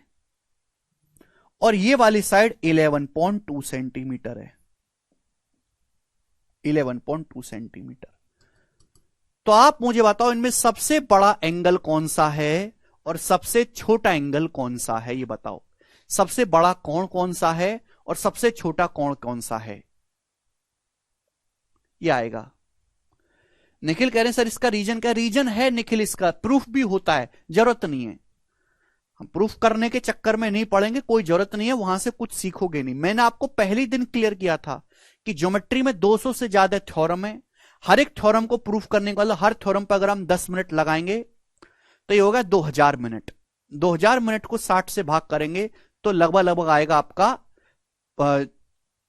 और ये वाली साइड 11.2 सेंटीमीटर है। 11.2 सेंटीमीटर। तो आप मुझे बताओ इनमें सबसे बड़ा एंगल कौन सा है और सबसे छोटा एंगल कौन सा है, ये बताओ। सबसे बड़ा कोण कौन सा है और सबसे छोटा कोण कौन सा है, ये आएगा। निखिल कह रहे हैं सर इसका रीजन क्या, रीजन है निखिल, इसका प्रूफ भी होता है, जरूरत नहीं है, हम प्रूफ करने के चक्कर में नहीं पड़ेंगे, कोई जरूरत नहीं है, वहां से कुछ सीखोगे नहीं। मैंने आपको पहले दिन क्लियर किया था कि ज्योमेट्री में 200 से ज्यादा थ्योरम है, हर एक थ्योरम को प्रूफ करने का, हर थ्योरम पर अगर हम 10 मिनट लगाएंगे तो ये होगा 2000 मिनट। 2000 मिनट को 60 से भाग करेंगे तो लगभग लगभग आएगा आपका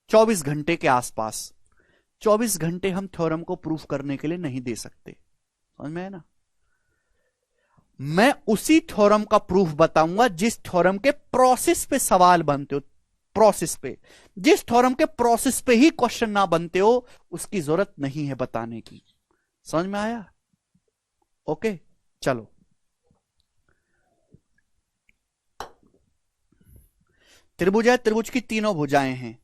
24 घंटे के आसपास। 24 घंटे हम थ्योरम को प्रूफ करने के लिए नहीं दे सकते, समझ में है ना। मैं उसी थ्योरम का प्रूफ बताऊंगा जिस थ्योरम के प्रोसेस पे सवाल बनते हो, प्रोसेस पे। जिस थ्योरम के प्रोसेस पे ही क्वेश्चन ना बनते हो उसकी जरूरत नहीं है बताने की, समझ में आया। ओके चलो, त्रिभुज है, त्रिभुज की तीनों भुजाएं हैं,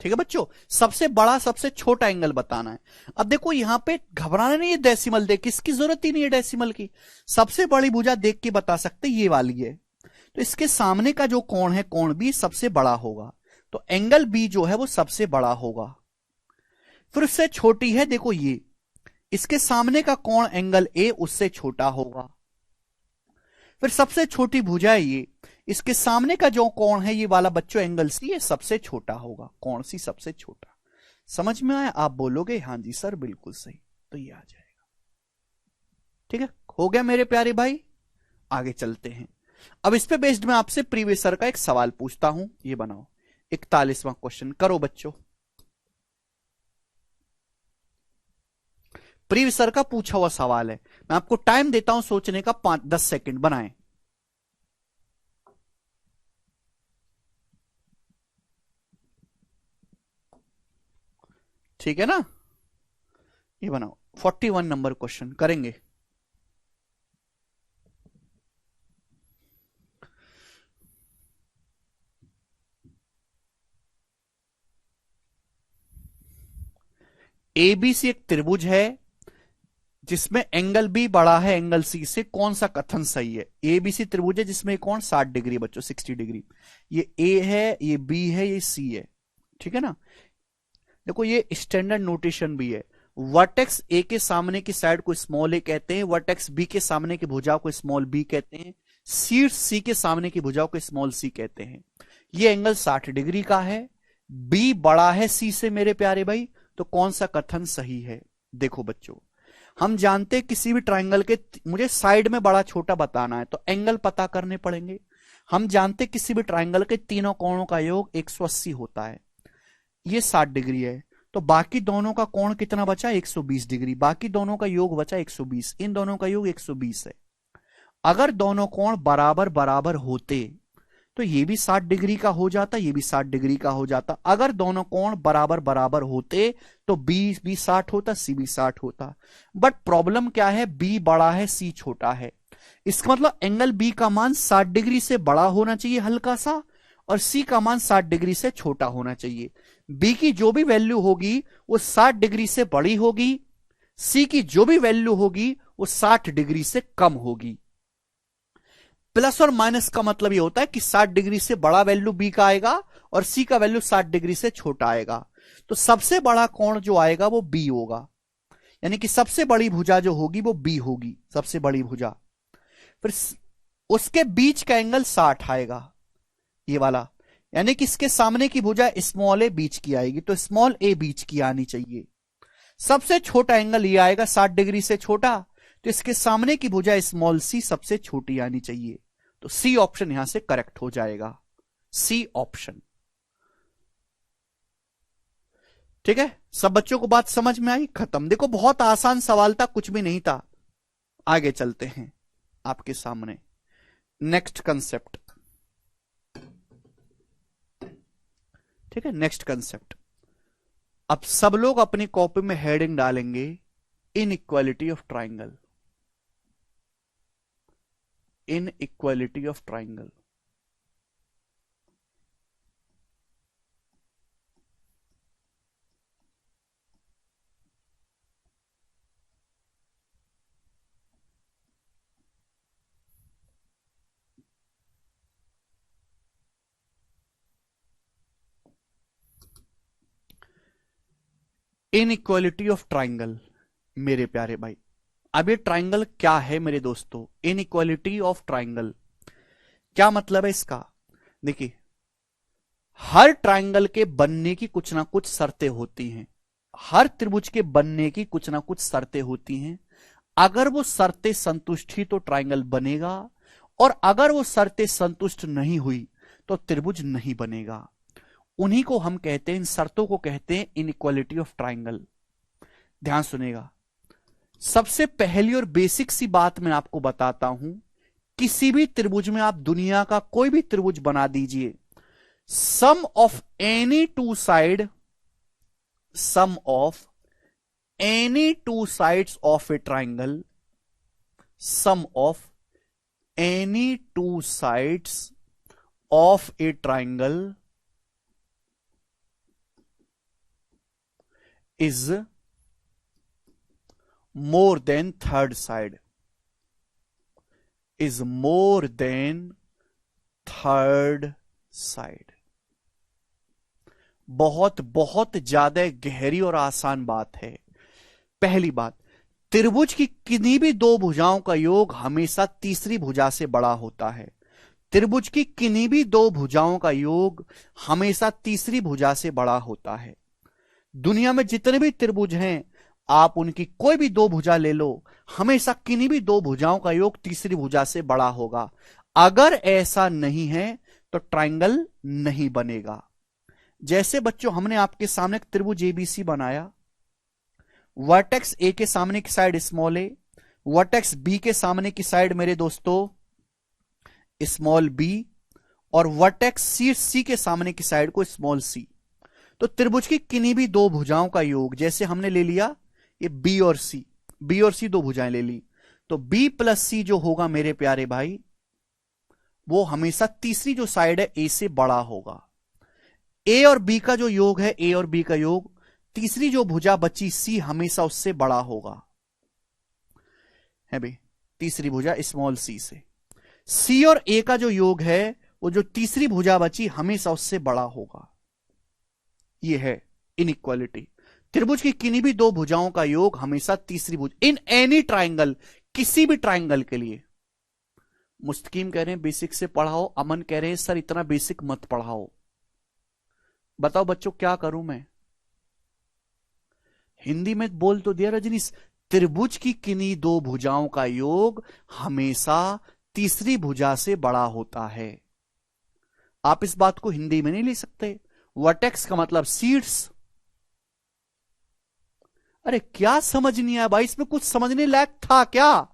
ठीक है बच्चों। सबसे बड़ा सबसे छोटा एंगल बताना है। अब देखो यहां पे घबराना नहीं है, डेसिमल देख, इसकी जरूरत ही नहीं है डेसिमल की। सबसे बड़ी भुजा देख के बता सकते ये वाली है, तो इसके सामने का जो कोण है, कोण बी सबसे बड़ा होगा, तो एंगल बी जो है वो सबसे बड़ा होगा। फिर उससे छोटी है देखो ये, इसके सामने का कोण एंगल ए उससे छोटा होगा। फिर सबसे छोटी भुजा है ये, इसके सामने का जो कोण है ये वाला बच्चों एंगल सी, ये सबसे छोटा होगा, कोण सी सबसे छोटा। समझ में आया, आप बोलोगे हाँ जी सर बिल्कुल सही, तो ये आ जाएगा। ठीक है, हो गया मेरे प्यारे भाई, आगे चलते हैं। अब इस पे बेस्ड मैं आपसे प्रीवियस सर का एक सवाल पूछता हूं, ये बनाओ 41वां क्वेश्चन, करो बच्चों। प्रीवियस सर का पूछा हुआ सवाल है, मैं आपको टाइम देता हूं सोचने का, 5-10 सेकंड बनाएं। ठीक है ना, ये बनाओ 41 नंबर क्वेश्चन करेंगे। एबीसी एक त्रिभुज है जिसमें एंगल बी बड़ा है एंगल सी से, कौन सा कथन सही है। एबीसी त्रिभुज है जिसमें कोण 60 डिग्री बच्चों, 60 डिग्री। ये ए है, ये बी है, ये सी है, ठीक है ना। देखो ये स्टैंडर्ड नोटेशन भी है, वर्टेक्स ए के सामने की साइड को स्मॉल ए कहते हैं, वर्टेक्स बी के सामने की भुजा को स्मॉल बी कहते हैं, शीर्ष सी के सामने की भुजा को स्मॉल सी कहते हैं। ये एंगल 60 डिग्री का है, बी बड़ा है सी से मेरे प्यारे भाई, तो कौन सा कथन सही है। देखो बच्चों, हम जानते किसी भी ट्राइंगल के, मुझे साइड में बड़ा छोटा बताना है तो एंगल पता करने पड़ेंगे। हम जानते किसी भी ट्राइंगल के तीनों कोणों का योग 180 होता है, ये 60 डिग्री है, तो बाकी दोनों का कोण कितना बचा, 120 डिग्री। बाकी दोनों का योग बचा 120, इन दोनों का योग 120 है। अगर दोनों कोण बराबर बराबर होते तो ये भी 60 डिग्री का हो जाता, ये भी 60 डिग्री का हो जाता। अगर दोनों कोण बराबर बराबर होते तो बी भी 60 होता, सी भी 60 होता। बट प्रॉब्लम क्या है, बी बड़ा है सी छोटा है, इसका मतलब एंगल बी का मान 60 डिग्री से बड़ा होना चाहिए हल्का सा, और सी का मान 60 डिग्री से छोटा होना चाहिए। बी की जो भी वैल्यू होगी वो 60 डिग्री से बड़ी होगी, सी की जो भी वैल्यू होगी वो 60 डिग्री से कम होगी। प्लस और माइनस का मतलब ये होता है कि 60 डिग्री से बड़ा वैल्यू बी का आएगा और सी का वैल्यू 60 डिग्री से छोटा आएगा, तो सबसे बड़ा कोण जो आएगा वो बी होगा, यानी कि सबसे बड़ी भुजा जो होगी वो बी होगी, सबसे बड़ी भुजा। फिर उसके बीच का एंगल 60 आएगा, ये वाला, यानी कि इसके सामने की भुजा स्मॉल ए बीच की आएगी, तो स्मॉल ए बीच की आनी चाहिए। सबसे छोटा एंगल ये आएगा 60 डिग्री से छोटा, तो इसके सामने की भुजा स्मॉल सी सबसे छोटी आनी चाहिए, तो सी ऑप्शन यहां से करेक्ट हो जाएगा, सी ऑप्शन। ठीक है, सब बच्चों को बात समझ में आई, खत्म। देखो बहुत आसान सवाल था, कुछ भी नहीं था। आगे चलते हैं आपके सामने नेक्स्ट कंसेप्ट। ठीक है, नेक्स्ट कंसेप्ट। अब सब लोग अपनी कॉपी में हेडिंग डालेंगे इन equality of triangle. In equality of triangle. In equality of triangle. मेरे प्यारे भाई, अब ये ट्राइंगल क्या है मेरे दोस्तों? इन इक्वालिटी ऑफ ट्राइंगल क्या मतलब है इसका? देखिए, हर ट्राइंगल के बनने की कुछ ना कुछ शर्तें होती हैं। हर त्रिभुज के बनने की कुछ ना कुछ शर्तें होती हैं। अगर वो शर्तें संतुष्ट हुई तो ट्राइंगल बनेगा, और अगर वो शर्तें संतुष्ट नहीं हुई तो त्रिभुज नहीं बनेगा। उन्हीं को हम कहते हैं, इन शर्तों को कहते हैं इनइक्वालिटी ऑफ ट्राइंगल। ध्यान सुनेगा। सबसे पहली और बेसिक सी बात मैं आपको बताता हूं, किसी भी त्रिभुज में आप दुनिया का कोई भी त्रिभुज बना दीजिए, sum of any two side, sum of any two sides of a triangle, sum of any two sides of a triangle is more than third side, is more than third side। बहुत बहुत ज्यादा गहरी और आसान बात है। पहली बात, त्रिभुज की किन्हीं भी दो भुजाओं का योग हमेशा तीसरी भुजा से बड़ा होता है। त्रिभुज की किन्हीं भी दो भुजाओं का योग हमेशा तीसरी भुजा से बड़ा होता है। दुनिया में जितने भी त्रिभुज हैं, आप उनकी कोई भी दो भुजा ले लो, हमेशा किन्हीं भी दो भुजाओं का योग तीसरी भुजा से बड़ा होगा। अगर ऐसा नहीं है तो ट्राइंगल नहीं बनेगा। जैसे बच्चों, हमने आपके सामने एक त्रिभुज एबीसी बनाया। वर्टेक्स ए के सामने की साइड स्मॉल ए, वर्टेक्स बी के सामने की साइड मेरे दोस्तों स्मॉल बी, और वर्टेक्स सी के सामने की साइड को स्मॉल सी। तो त्रिभुज की किन्हीं भी दो भुजाओं का योग, जैसे हमने ले लिया ये बी और सी, बी और सी दो भुजाएं ले ली, तो बी प्लस सी जो होगा मेरे प्यारे भाई, वो हमेशा तीसरी जो साइड है ए से बड़ा होगा। ए और बी का जो योग है, ए और बी का योग, तीसरी जो भुजा बची सी, हमेशा उससे बड़ा होगा। है भाई, तीसरी भुजा स्मॉल सी से। सी और ए का जो योग है, वो जो तीसरी भुजा बची हमेशा उससे बड़ा होगा। ये है इनइक्वालिटी। त्रिभुज की किन्हीं भी दो भुजाओं का योग हमेशा तीसरी भुज, इन एनी ट्राइंगल, किसी भी ट्राइंगल के लिए। मुस्तकीम कह रहे हैं बेसिक से पढ़ाओ, अमन कह रहे हैं सर इतना बेसिक मत पढ़ाओ। बताओ बच्चों क्या करूं मैं? हिंदी में बोल तो दिया रजनीश। त्रिभुज की किन्हीं दो भुजाओं का योग हमेशा तीसरी भुजा से बड़ा होता है। आप इस बात को हिंदी में नहीं ले सकते। वर्टेक्स का मतलब सीड्स। अरे क्या समझ नहीं आया भाई, इसमें कुछ समझने लायक था क्या?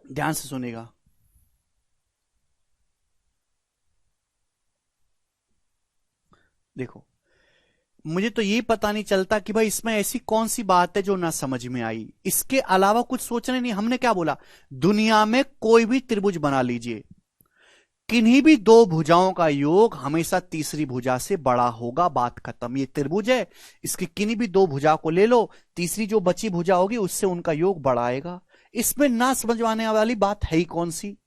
ध्यान से सुनेगा। देखो, मुझे तो ये पता नहीं चलता कि भाई इसमें ऐसी कौन सी बात है जो ना समझ में आई। इसके अलावा कुछ सोचने नहीं। हमने क्या बोला, दुनिया में कोई भी त्रिभुज बना लीजिए, किन्हीं भी दो भुजाओं का योग हमेशा तीसरी भुजा से बड़ा होगा, बात खत्म। ये त्रिभुज है, इसकी किन्हीं भी दो भुजा को ले लो, तीसरी जो बची भुजा होगी उससे उनका योग बढ़ाएगा। इसमें ना समझ आने वाली बात है ही कौन सी।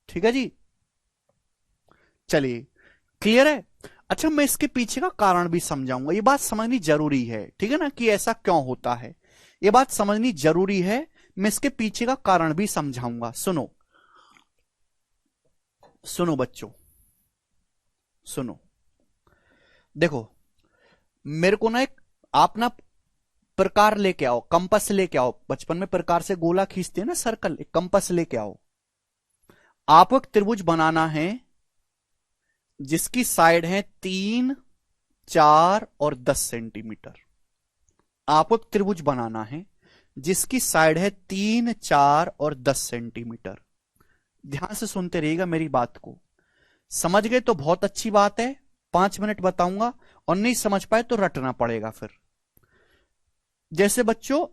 ठीक है जी, चलिए, क्लियर है। अच्छा, मैं इसके पीछे का कारण भी समझाऊंगा। ये बात समझनी जरूरी है, ठीक है ना, कि ऐसा क्यों होता है, ये बात समझनी जरूरी है। मैं इसके पीछे का कारण भी समझाऊंगा। सुनो सुनो बच्चों, सुनो। देखो, मेरे को ना एक, आप ना प्रकार लेके आओ, कंपस लेके आओ। बचपन में प्रकार से गोला खींचते हैं ना, सर्कल, एक कंपस लेके आओ। आपको एक त्रिभुज बनाना है जिसकी साइड है 3, 4 और 10 सेंटीमीटर। आपको एक त्रिभुज बनाना है जिसकी साइड है 3, 4 और 10 सेंटीमीटर। ध्यान से सुनते रहिएगा मेरी बात को। समझ गए तो बहुत अच्छी बात है, 5 मिनट बताऊंगा, और नहीं समझ पाए तो रटना पड़ेगा फिर। जैसे बच्चों,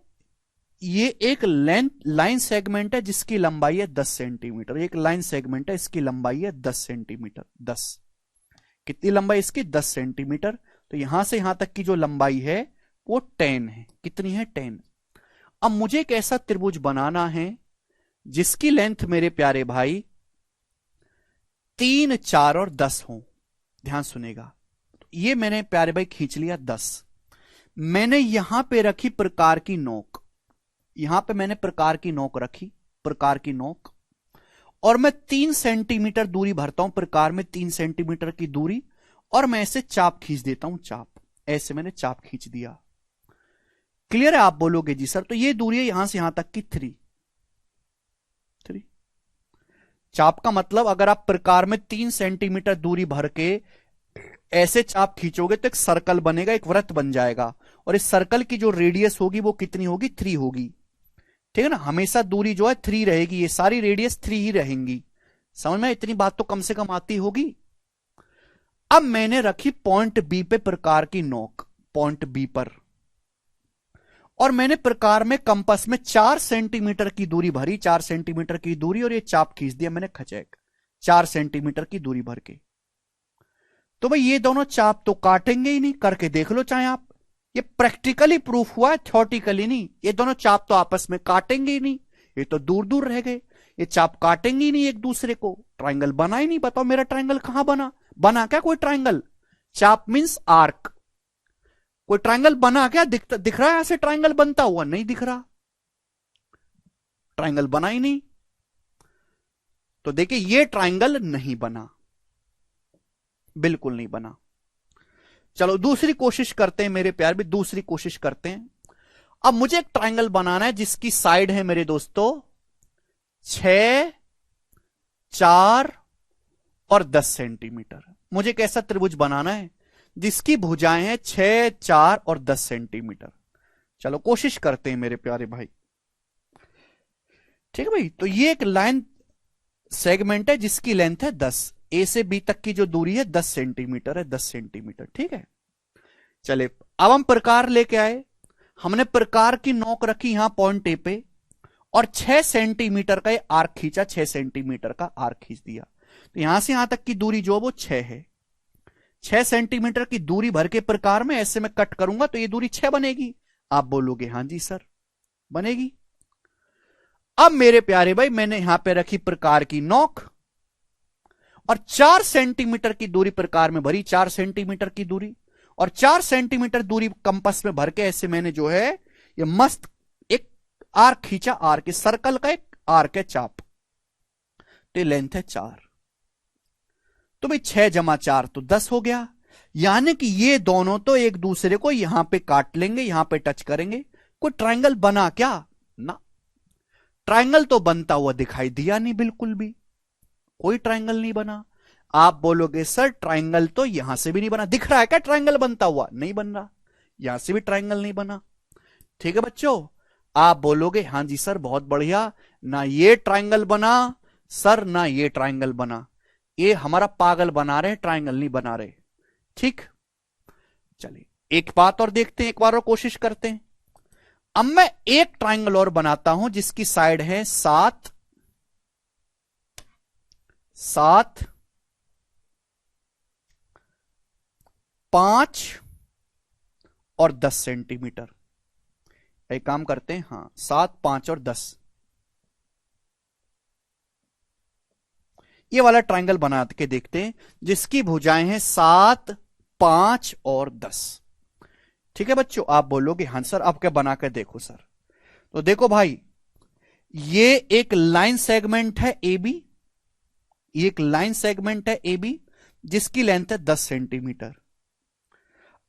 ये एक लाइन सेगमेंट है जिसकी लंबाई है 10 सेंटीमीटर। एक लाइन सेगमेंट है, इसकी लंबाई है 10 सेंटीमीटर। 10, कितनी लंबाई इसकी? 10 सेंटीमीटर। तो यहां से यहां तक की जो लंबाई है वो 10 है। कितनी है? 10। अब मुझे एक ऐसा त्रिभुज बनाना है जिसकी लेंथ मेरे प्यारे भाई 3, 4 और 10 हो। ध्यान सुनेगा। तो ये मैंने प्यारे भाई खींच लिया 10। मैंने यहां पे रखी प्रकार की नोक, यहां पे मैंने प्रकार की नोक रखी, प्रकार की नोक, और मैं 3 सेंटीमीटर दूरी भरता हूं प्रकार में, 3 सेंटीमीटर की दूरी, और मैं ऐसे चाप खींच देता हूं, चाप, ऐसे मैंने चाप खींच दिया। क्लियर है? आप बोलोगे जी सर, तो ये दूरी है यहां से यहां तक की 3। चाप का मतलब, अगर आप प्रकार में 3 सेंटीमीटर दूरी भर के ऐसे चाप खींचोगे तो एक सर्कल बनेगा, एक वृत्त बन जाएगा, और इस सर्कल की जो रेडियस होगी वो कितनी होगी? 3 होगी। ठीक है ना, हमेशा दूरी जो है 3 रहेगी, ये सारी रेडियस 3 ही रहेंगी। समझ में? इतनी बात तो कम से कम आती होगी। अब मैंने रखी पॉइंट बी पे प्रकार की नोक, पॉइंट बी पर, और मैंने प्रकार में कंपास में 4 सेंटीमीटर की दूरी भरी, 4 सेंटीमीटर की दूरी, और ये चाप खींच दिया मैंने खचैक, 4 सेंटीमीटर की दूरी भर के। तो भाई ये दोनों चाप तो काटेंगे ही नहीं, करके देख लो चाहे आप। ये प्रैक्टिकली प्रूफ हुआ है, थ्योरेटिकली नहीं। ये दोनों चाप तो आपस में काटेंगे ही नहीं, ये तो दूर दूर रह गए। ये चाप काटेंगे ही नहीं एक दूसरे को, ट्राइंगल बना ही नहीं। बताओ मेरा ट्राइंगल कहां बना? बना क्या कोई ट्राइंगल? चाप मींस आर्क। कोई ट्राइंगल बना क्या? दिख रहा है ऐसे ट्राइंगल बनता हुआ? नहीं दिख रहा, ट्राइंगल बना ही नहीं। तो देखिए, ये ट्राइंगल नहीं बना, बिल्कुल नहीं बना। चलो दूसरी कोशिश करते हैं मेरे प्यार भी, दूसरी कोशिश करते हैं। अब मुझे एक ट्राइंगल बनाना है जिसकी साइड है मेरे दोस्तों 6, 4 और 10 सेंटीमीटर। मुझे एक ऐसा त्रिभुज बनाना है जिसकी भुजाएं हैं 6, 4 और 10 सेंटीमीटर। चलो कोशिश करते हैं मेरे प्यारे भाई। ठीक है भाई, तो ये एक लाइन सेगमेंट है जिसकी लेंथ है 10, ए से बी तक की जो दूरी है 10 सेंटीमीटर है, 10 सेंटीमीटर। ठीक है, चले अब हम प्रकार लेके आए। हमने प्रकार की नोक रखी यहां पॉइंट ए पे, और 6 सेंटीमीटर का आर्क खींचा, 6 सेंटीमीटर का आर्क खींच दिया। तो यहां से यहां तक की दूरी जो वो 6 है। 6 सेंटीमीटर की दूरी भर के प्रकार में ऐसे में कट करूंगा तो ये दूरी 6 बनेगी। आप बोलोगे हां जी सर बनेगी। अब मेरे प्यारे भाई, मैंने यहां पे रखी प्रकार की नोक, और 4 सेंटीमीटर की दूरी प्रकार में भरी, 4 सेंटीमीटर की दूरी, और 4 सेंटीमीटर दूरी कंपास में भर के ऐसे मैंने जो है ये मस्त एक आर्क खींचा। आर्क, सर्कल का एक आर्क है, चाप, तो लेंथ है 4। तो भाई 6 जमा 4 तो 10 हो गया। यानी कि ये दोनों तो एक दूसरे को यहां पे काट लेंगे, यहां पे टच करेंगे। कोई ट्राइंगल बना क्या? ना, ट्राइंगल तो बनता हुआ दिखाई दिया नहीं, बिल्कुल भी कोई ट्राइंगल नहीं बना। आप बोलोगे सर ट्राइंगल तो यहां से भी नहीं बना, दिख रहा है क्या ट्राइंगल बनता हुआ? नहीं बन रहा, यहां से भी ट्राइंगल नहीं बना। ठीक है बच्चों, आप बोलोगे हां जी सर बहुत बढ़िया, ना ये ट्रायंगल बना सर ना ये ट्रायंगल बना, ये हमारा पागल बना रहे, ट्रायंगल नहीं बना रहे। ठीक, चलिए एक बात और देखते हैं, एक बार और कोशिश करते हैं। अब मैं एक ट्रायंगल और बनाता हूं जिसकी साइड है 7 7 5 और 10 सेंटीमीटर। एक काम करते हैं, हां 7 5 और 10, ये वाला ट्रायंगल बना के देखते हैं जिसकी भुजाएं हैं 7 5 और 10। ठीक है बच्चों, आप बोलोगे हां सर आप क्या बना कर देखो सर। तो देखो भाई, ये एक लाइन सेगमेंट है ए बी, ये एक लाइन सेगमेंट है ए बी जिसकी लेंथ है 10 सेंटीमीटर।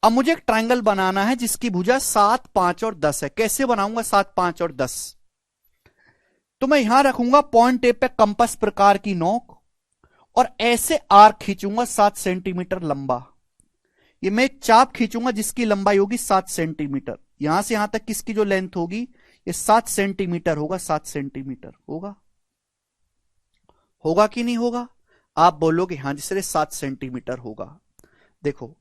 अब मुझे एक ट्रायंगल बनाना है जिसकी भुजा 7 5 और 10 है। कैसे बनाऊंगा 7 5 और 10? तो मैं यहां रखूंगा पॉइंट ए पे कंपास प्रकार की नोक और ऐसे आर्क खींचूंगा 7 सेंटीमीटर लंबा। ये मैं एक चाप खींचूंगा जिसकी लंबाई होगी 7 सेंटीमीटर। यहां से यहां तक किसकी जो लेंथ होगी ये 7 सेंटीमीटर होगा। 7 सेंटीमीटर होगा, होगा कि नहीं होगा? आप बोलोगे हां जी सर 7 सेंटीमीटर होगा। देखो,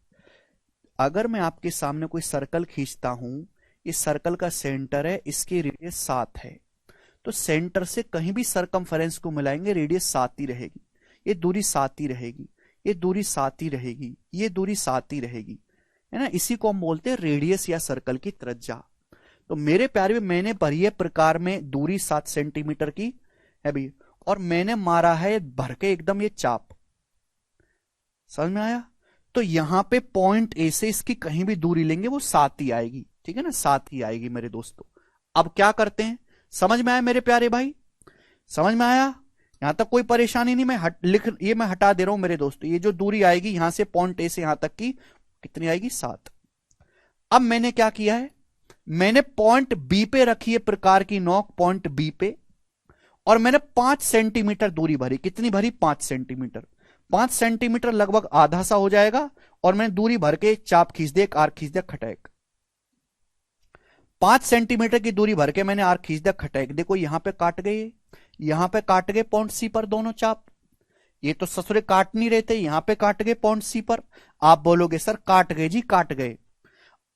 अगर मैं आपके सामने कोई सर्कल खींचता हूं, इस सर्कल का सेंटर है, इसकी रेडियस 7 है, तो सेंटर से कहीं भी सरकमफेरेंस को मिलाएंगे रेडियस 7 ही रहेगी। ये दूरी 7 ही रहेगी, ये दूरी 7 ही रहेगी, ये दूरी 7 ही रहेगी, है ना। इसी को हम बोलते हैं रेडियस या सर्कल की त्रिज्या। तो मेरे प्यारे में मैंने भरी प्रकार में दूरी 7 सेंटीमीटर की है भी, और मैंने मारा है भर के एकदम ये चाप। समझ में आया? तो यहां पे पॉइंट ए से इसकी कहीं भी दूरी लेंगे वो 7 ही आएगी। ठीक है ना, 7 ही आएगी मेरे दोस्तों। अब क्या करते हैं, समझ में आया मेरे प्यारे भाई? समझ में आया? यहां तक कोई परेशानी नहीं। मैं ये मैं हटा दे रहा हूं मेरे दोस्तों। ये जो दूरी आएगी यहां से पॉइंट ए से यहां तक की कितनी आएगी? 7। अब मैंने क्या किया है, मैंने पॉइंट बी पे रखी है प्रकार की नोक, पॉइंट बी पे, और मैंने 5 सेंटीमीटर दूरी भरी। कितनी भरी? 5 सेंटीमीटर। 5 सेंटीमीटर लगभग आधा सा हो जाएगा, और मैंने दूरी भर के चाप खींच दिया, आर्क खींच दिया, खटैक। 5 सेंटीमीटर की दूरी भर के मैंने आर्क खींच दिया, खटैक। देखो यहां पे काट गए, यहां पे काट गए पॉइंट सी पर दोनों चाप। ये तो ससुरे काट नहीं रहते, यहां पे काट गए पॉइंट सी पर। आप बोलोगे सर काट गए जी, काट गए।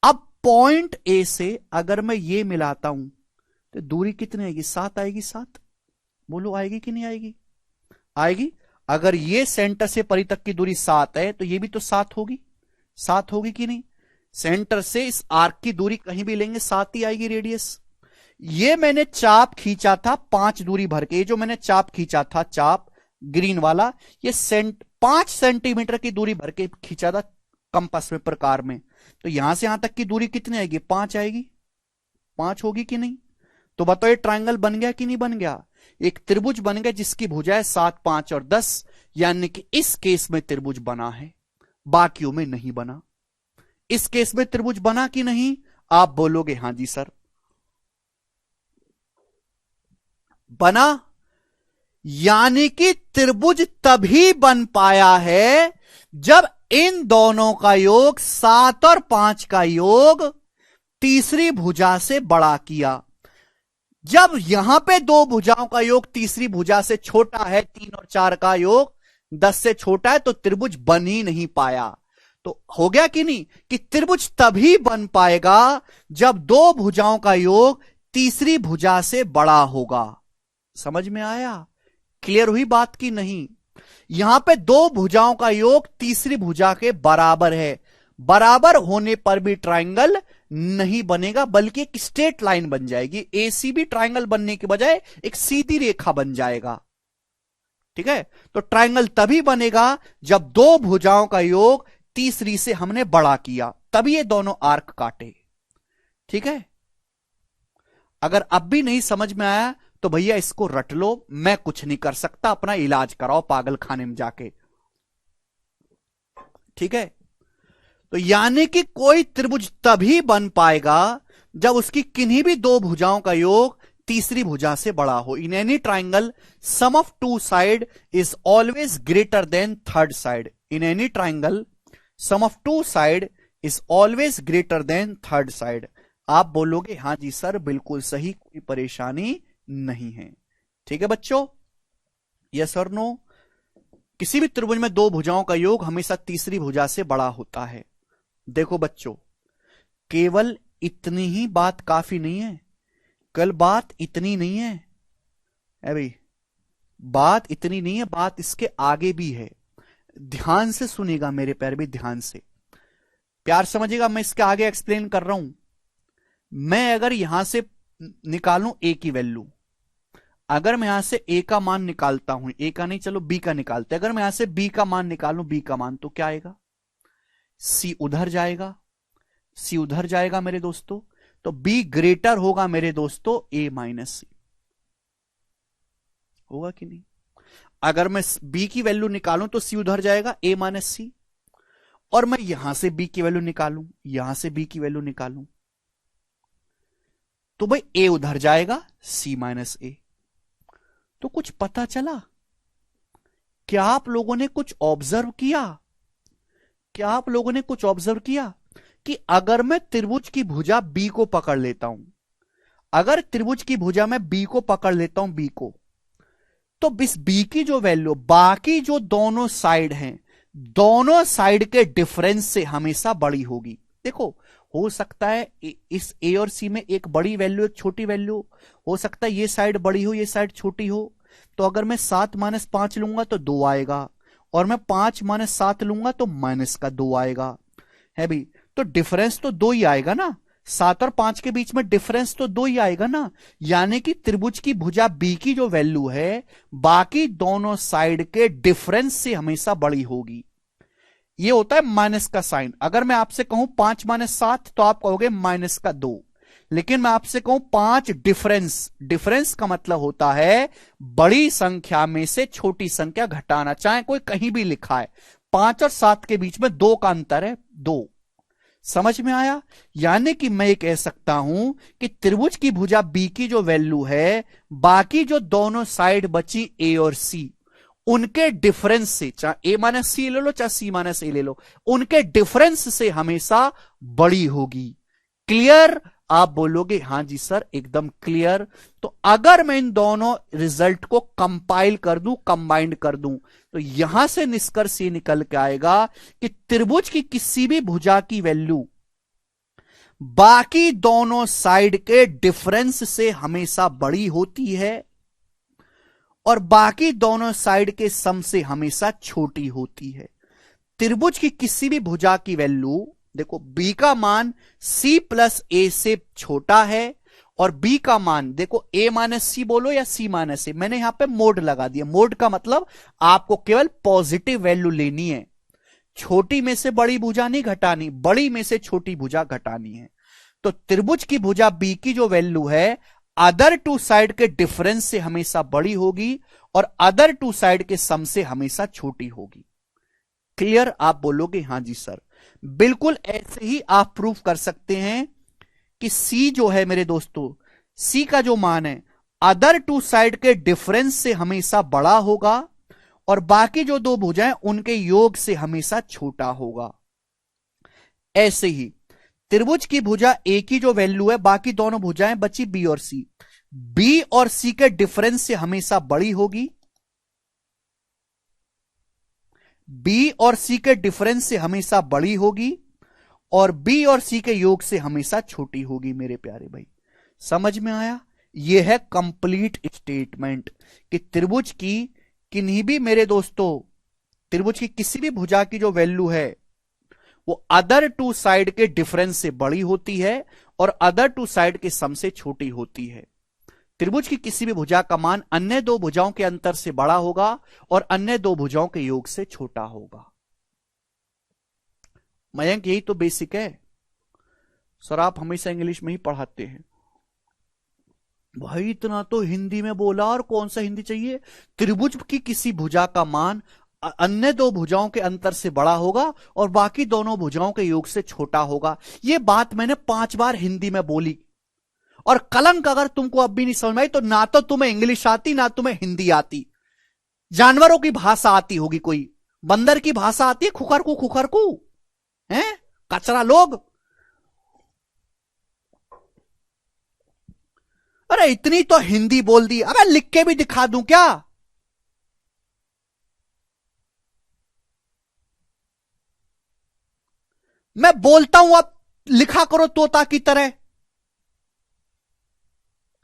अब पॉइंट ए से अगर मैं ये मिलाता हूं तो दूरी कितनी आएगी? 7 आएगी। 7 बोलो आएगी कि नहीं आएगी? आएगी। अगर ये सेंटर से परी तक की दूरी 7 है तो ये भी तो 7 होगी। 7 होगी कि नहीं? सेंटर से इस आर्क की दूरी कहीं भी लेंगे 7 ही आएगी रेडियस। ये मैंने चाप खींचा था 5 दूरी भर के। ये जो मैंने चाप खींचा था, चाप ग्रीन वाला, ये 5 सेंटीमीटर की दूरी भर के खींचा था कंपास में प्रकार में। तो यहां से यहां तक की दूरी कितनी आएगी? 5 आएगी। 5 होगी कि नहीं? तो बताओ ये ट्रायंगल बन गया कि नहीं बन गया? एक त्रिभुज बन गया जिसकी भुजाएं 7 5 और 10, यानी कि इस केस में त्रिभुज बना है, बाकियों में नहीं बना। इस केस में त्रिभुज बना कि नहीं? आप बोलोगे हां जी सर बना। यानी कि त्रिभुज तभी बन पाया है जब इन दोनों का योग 7 और 5 का योग तीसरी भुजा से बड़ा किया। जब यहां पे दो भुजाओं का योग तीसरी भुजा से छोटा है, 3 और 4 का योग 10 से छोटा है, तो त्रिभुज बन ही नहीं पाया। तो हो गया कि नहीं कि त्रिभुज तभी बन पाएगा जब दो भुजाओं का योग तीसरी भुजा से बड़ा होगा। समझ में आया? क्लियर हुई बात की नहीं? यहां पे दो भुजाओं का योग तीसरी भुजा के बराबर है। बराबर होने पर भी ट्रायंगल नहीं बनेगा, बल्कि एक स्ट्रेट लाइन बन जाएगी। एसीबी ट्रायंगल बनने के बजाय एक सीधी रेखा बन जाएगा। ठीक है, तो ट्रायंगल तभी बनेगा जब दो भुजाओं का योग तीसरी से हमने बड़ा किया, तभी ये दोनों आर्क काटे। ठीक है, अगर अब भी नहीं समझ में आया तो भैया इसको रट लो, मैं कुछ नहीं कर सकता, अपना इलाज कराओ पागल खाने में जाके। ठीक है, तो यानी कि कोई त्रिभुज तभी बन पाएगा जब उसकी किन्हीं भी दो भुजाओं का योग तीसरी भुजा से बड़ा हो। In any triangle sum of two side is always greater than third side. In any triangle sum of two side is always greater than third side. आप बोलोगे हां जी सर बिल्कुल सही, कोई परेशानी नहीं है। ठीक है बच्चों, यस और नो। किसी भी त्रिभुज में दो भुजाओं का योग हमेशा तीसरी भुजा से बड़ा होता है। देखो बच्चों, केवल इतनी ही बात काफी नहीं है, कल बात इतनी नहीं है भाई, बात इतनी नहीं है, बात इसके आगे भी है। ध्यान से सुनिएगा मेरे प्यारे भी, ध्यान से प्यार समझिएगा, मैं इसके आगे एक्सप्लेन कर रहा हूं। मैं अगर यहां से निकालूं ए की वैल्यू, अगर मैं यहां से ए का मान निकालता हूं, ए का नहीं चलो बी का निकालते, अगर मैं यहां से बी का मान निकालूं, बी का मान तो क्या आएगा, सी उधर जाएगा, सी उधर जाएगा मेरे दोस्तों, तो बी ग्रेटर होगा मेरे दोस्तों ए माइनस सी, होगा कि नहीं। अगर मैं बी की वैल्यू निकालूं तो सी उधर जाएगा ए माइनस सी, और मैं यहां से बी की वैल्यू निकालूं, यहां से बी की वैल्यू निकालूं, तो भाई ए उधर जाएगा सी माइनस ए। तो कुछ पता चला, क्या आप लोगों ने कुछ ऑब्जर्व किया, क्या आप लोगों ने कुछ ऑब्जर्व किया कि अगर मैं त्रिभुज की भुजा बी को पकड़ लेता हूं, अगर त्रिभुज की भुजा में बी को पकड़ लेता हूं, बी को, तो इस बी की जो वैल्यू बाकी जो दोनों साइड हैं, दोनों साइड के डिफरेंस से हमेशा बड़ी होगी। देखो, हो सकता है इस ए और सी में एक बड़ी वैल्यू एक छोटी वैल्यू, हो सकता है ये साइड बड़ी हो ये साइड छोटी हो। तो अगर मैं 7-5 लूंगा तो 2 आएगा, और मैं 5-7 लूंगा तो माइनस का 2 आएगा, है भी। तो डिफरेंस तो 2 ही आएगा ना, 7 और 5 के बीच में डिफरेंस तो 2 ही आएगा ना। यानी कि त्रिभुज की भुजा बी की जो वैल्यू है बाकी दोनों साइड के डिफरेंस से हमेशा बड़ी होगी। ये होता है माइनस का साइन। अगर मैं आपसे कहूं 5-7 तो आप कहोगे माइनस का 2, लेकिन मैं आपसे कहूं 5 डिफरेंस, डिफरेंस का मतलब होता है बड़ी संख्या में से छोटी संख्या घटाना, चाहे कोई कहीं भी लिखा है, 5 और 7 के बीच में 2 का अंतर है, 2। समझ में आया। यानी कि मैं ये कह सकता हूं कि त्रिभुज की भुजा बी की जो वैल्यू है बाकी जो दोनों साइड बची ए और सी, उनके डिफरेंस से, चाहे ए माइनस सी ले लो चाहे सी माइनस ए ले लो, उनके डिफरेंस से हमेशा बड़ी होगी। क्लियर। आप बोलोगे हां जी सर एकदम क्लियर। तो अगर मैं इन दोनों रिजल्ट को कंपाइल कर दूं, कंबाइंड कर दूं, तो यहां से निष्कर्ष ये निकल के आएगा कि त्रिभुज की किसी भी भुजा की वैल्यू बाकी दोनों साइड के डिफरेंस से हमेशा बड़ी होती है, और बाकी दोनों साइड के सम से हमेशा छोटी होती है। त्रिभुज की किसी भी भुजा की वैल्यू, देखो बी का मान सी प्लस ए से छोटा है, और बी का मान देखो ए माइनस सी बोलो या सी माइनस ए, मैंने यहां पे मोड लगा दिया। मोड का मतलब आपको केवल पॉजिटिव वैल्यू लेनी है, छोटी में से बड़ी भुजा नहीं घटानी, बड़ी में से छोटी भुजा घटानी है। तो त्रिभुज की भुजा बी की जो वैल्यू है अदर टू साइड के डिफरेंस से हमेशा बड़ी होगी, और अदर टू साइड के सम से हमेशा छोटी होगी। क्लियर। आप बोलोगे हां जी सर। बिल्कुल ऐसे ही आप प्रूफ कर सकते हैं कि सी जो है मेरे दोस्तों, सी का जो मान है अदर टू साइड के डिफरेंस से हमेशा बड़ा होगा, और बाकी जो दो भुजाएं उनके योग से हमेशा छोटा होगा। ऐसे ही त्रिभुज की भुजा ए की जो वैल्यू है बाकी दोनों भुजाएं बची बी और सी, बी और सी के डिफरेंस से हमेशा बड़ी होगी, बी और सी के डिफरेंस से हमेशा बड़ी होगी, और बी और सी के योग से हमेशा छोटी होगी। मेरे प्यारे भाई समझ में आया। यह है कंप्लीट स्टेटमेंट कि त्रिभुज की किन्हीं भी मेरे दोस्तों, त्रिभुज की किसी भी भुजा की जो वैल्यू है वो अदर टू साइड के डिफरेंस से बड़ी होती है, और अदर टू साइड के सम से छोटी होती है। त्रिभुज की किसी भी भुजा का मान अन्य दो भुजाओं के अंतर से बड़ा होगा, और अन्य दो भुजाओं के योग से छोटा होगा। मयंक यही तो बेसिक है सर, आप हमेशा इंग्लिश में ही पढ़ाते हैं। भाई इतना तो हिंदी में बोला, और कौन सा हिंदी चाहिए। त्रिभुज की किसी भुजा का मान अन्य दो भुजाओं के अंतर से बड़ा होगा, और बाकी दोनों भुजाओं के योग से छोटा होगा। यह बात मैंने 5 बार हिंदी में बोली। और कलंक अगर तुमको अब भी नहीं समझ में आई तो ना तो तुम्हें इंग्लिश आती ना तुम्हें हिंदी आती, जानवरों की भाषा आती होगी, कोई बंदर की भाषा आती है, खुखरकू खुखरकू है, कचरा लोग। अरे इतनी तो हिंदी बोल दी, अबे लिख के भी दिखा दूं क्या? मैं बोलता हूं अब लिखा करो तोता की तरह।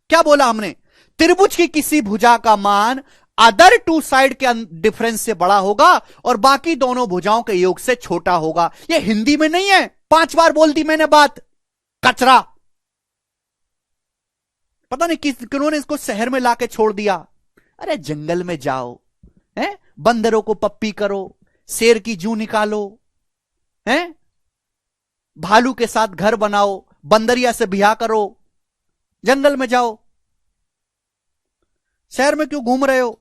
क्या बोला हमने? त्रिभुज की किसी भुजा का मान अदर टू साइड के डिफरेंस से बड़ा होगा और बाकी दोनों भुजाओं के योग से छोटा होगा। ये हिंदी में नहीं है, 5 बार बोल दी मैंने बात, कचरा। पता नहीं किन्होंने इसको शहर में लाके छोड़ दिया। अरे जंगल में जाओ, हैं, बंदरों को पप्पी करो, शेर की जू निकालो, हैं, भालू के साथ घर बनाओ, बंदरिया से ब्याह करो, जंगल में जाओ, शहर में क्यों घूम रहे हो?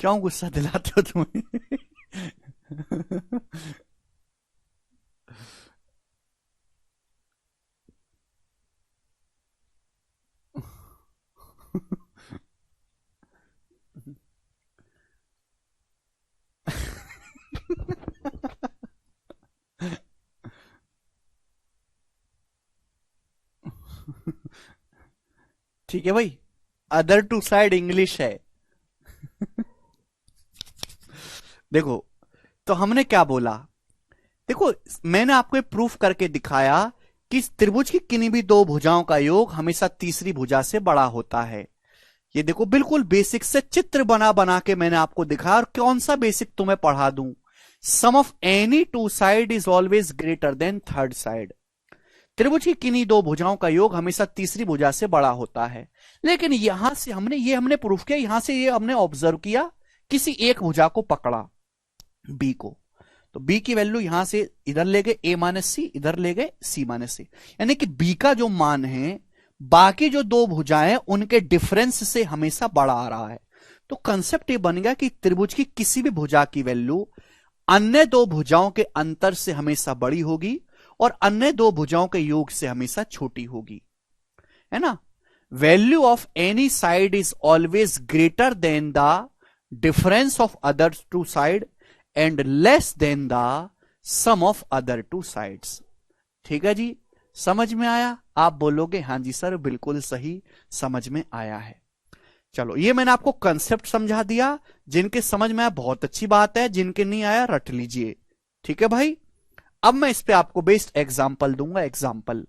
क्यों गुस्सा दिलाते हो तुम्हें? ठीक है भाई, अदर टू साइड इंग्लिश है। देखो, तो हमने क्या बोला? देखो, मैंने आपको प्रूफ करके दिखाया कि त्रिभुज की किन्हीं भी दो भुजाओं का योग हमेशा तीसरी भुजा से बड़ा होता है। ये देखो, बिल्कुल बेसिक से चित्र बना बना के मैंने आपको दिखाया। और कौन सा बेसिक तुम्हें पढ़ा दूं? Sum of any two side is always greater than third side. त्रिभुज की किन्हीं दो भुजाओं का योग हमेशा तीसरी भुजा से बड़ा होता है। लेकिन यहां से हमने प्रूफ किया, यहां से ये हमने ऑब्जर्व किया, किसी एक भुजा को पकड़ा, बी को, तो बी की वैल्यू यहां से इधर ले गए a माइनस सी, इधर ले गए c माइनस सी, यानी कि बी का जो मान है बाकी जो दो भुजाएं उनके डिफरेंस से हमेशा बड़ा आ रहा है। तो कंसेप्ट ये बन गया कि त्रिभुज की किसी भी भुजा की वैल्यू अन्य दो भुजाओं के अंतर से हमेशा बड़ी होगी और अन्य दो भुजाओं के योग से हमेशा छोटी होगी, है ना? Value of any side is always greater than the difference of other two side and less than the sum of other two sides. ठीक है जी, समझ में आया? आप बोलोगे हां जी सर, बिल्कुल सही, समझ में आया है। चलो, ये मैंने आपको कंसेप्ट समझा दिया। जिनके समझ में आया बहुत अच्छी बात है, जिनके नहीं आया रट लीजिए। ठीक है भाई, अब मैं इस पे आपको बेस्ट एग्जाम्पल दूंगा। एग्जाम्पल,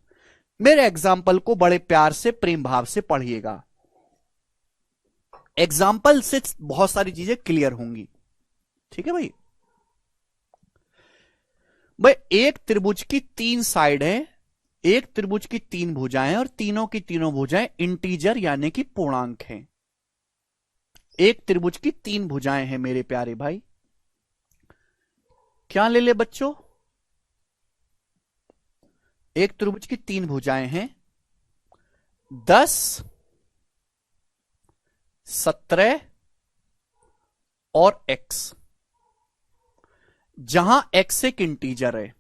मेरे एग्जाम्पल को बड़े प्यार से, प्रेम भाव से पढ़िएगा। एग्जाम्पल से बहुत सारी चीजें क्लियर होंगी। ठीक है भाई? भाई, एक त्रिभुज की 3 साइड है, एक त्रिभुज की 3 भुजाएं और तीनों की तीनों भुजाएं इंटीजर यानी कि पूर्णांक हैं। एक त्रिभुज की 3 भुजाएं हैं मेरे प्यारे भाई। क्या ले ले बच्चों? एक त्रिभुज की 3 भुजाएं हैं, 10, 17 और x, जहां x एक इंटीजर है।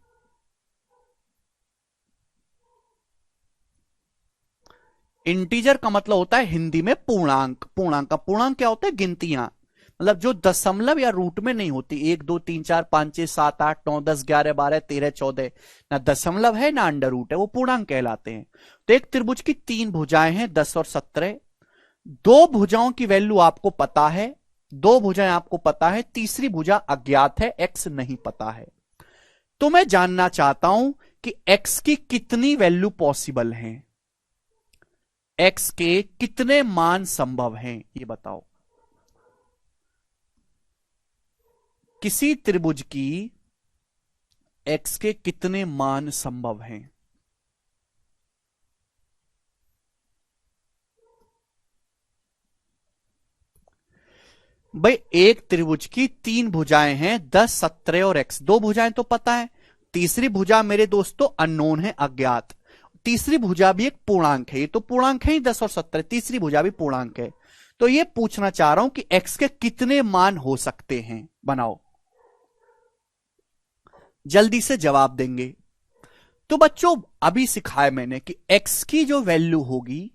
इंटीजर का मतलब होता है हिंदी में पूर्णांक। पूर्णांक का पूर्णांक क्या होता है? गिनतियां, मतलब जो दशमलव या रूट में नहीं होती, 1 2 3 4 5 6 7 8 9 10 11 12 13 14, ना दशमलव है ना अंडर रूट है, वो पूर्णांक कहलाते हैं। तो एक त्रिभुज की 3 भुजाएं हैं, 10 और 17। दो भुजाओं की वैल्यू आपको पता है, दो भुजाएं आपको पता है, तीसरी भुजा अज्ञात है, x नहीं पता है। तो मैं जानना चाहता हूं कि x की कितनी वैल्यू पॉसिबल है, x के कितने मान संभव हैं, ये बताओ। किसी त्रिभुज की x के कितने मान संभव हैं? भाई, एक त्रिभुज की 3 भुजाएं हैं, 10 17 और x। दो भुजाएं तो पता है, तीसरी भुजा मेरे दोस्तों अननोन है, अज्ञात। तीसरी भुजा भी एक पूर्णांक है, ये तो पूर्णांक है ही 10 और 17, तीसरी भुजा भी पूर्णांक है। तो ये पूछना चाह रहा हूं कि x के कितने मान हो सकते हैं, बनाओ, जल्दी से जवाब देंगे। तो बच्चों अभी सिखाया मैंने कि x की जो वैल्यू होगी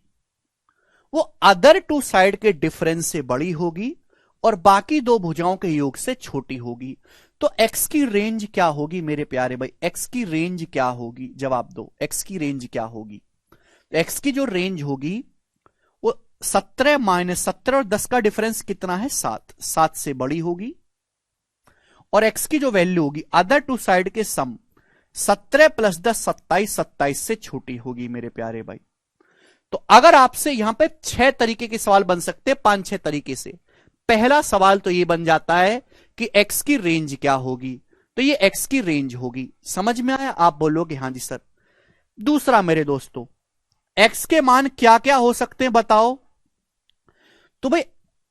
वो अदर टू साइड के डिफरेंस से बड़ी होगी और बाकी दो भुजाओं के योग से छोटी होगी। तो x की रेंज क्या होगी मेरे प्यारे भाई, x की रेंज क्या होगी, जवाब दो, x की रेंज क्या होगी। तो x की जो रेंज होगी वो 17 माइनस 17 और 10 का डिफरेंस कितना है, 7, 7 से बड़ी होगी। और x की जो वैल्यू होगी अदर टू साइड के सम 17 प्लस 10 27, 27 से छोटी होगी मेरे प्यारे भाई। तो अगर आपसे यहां पे 6 तरीके के सवाल बन सकते हैं, 5-6 तरीके से। पहला सवाल तो ये बन जाता है कि x की रेंज क्या होगी, तो ये x की रेंज होगी। समझ में आया, आप बोलोगे हां जी सर। दूसरा मेरे दोस्तों, x के मान क्या क्या हो सकते हैं बताओ। तो भाई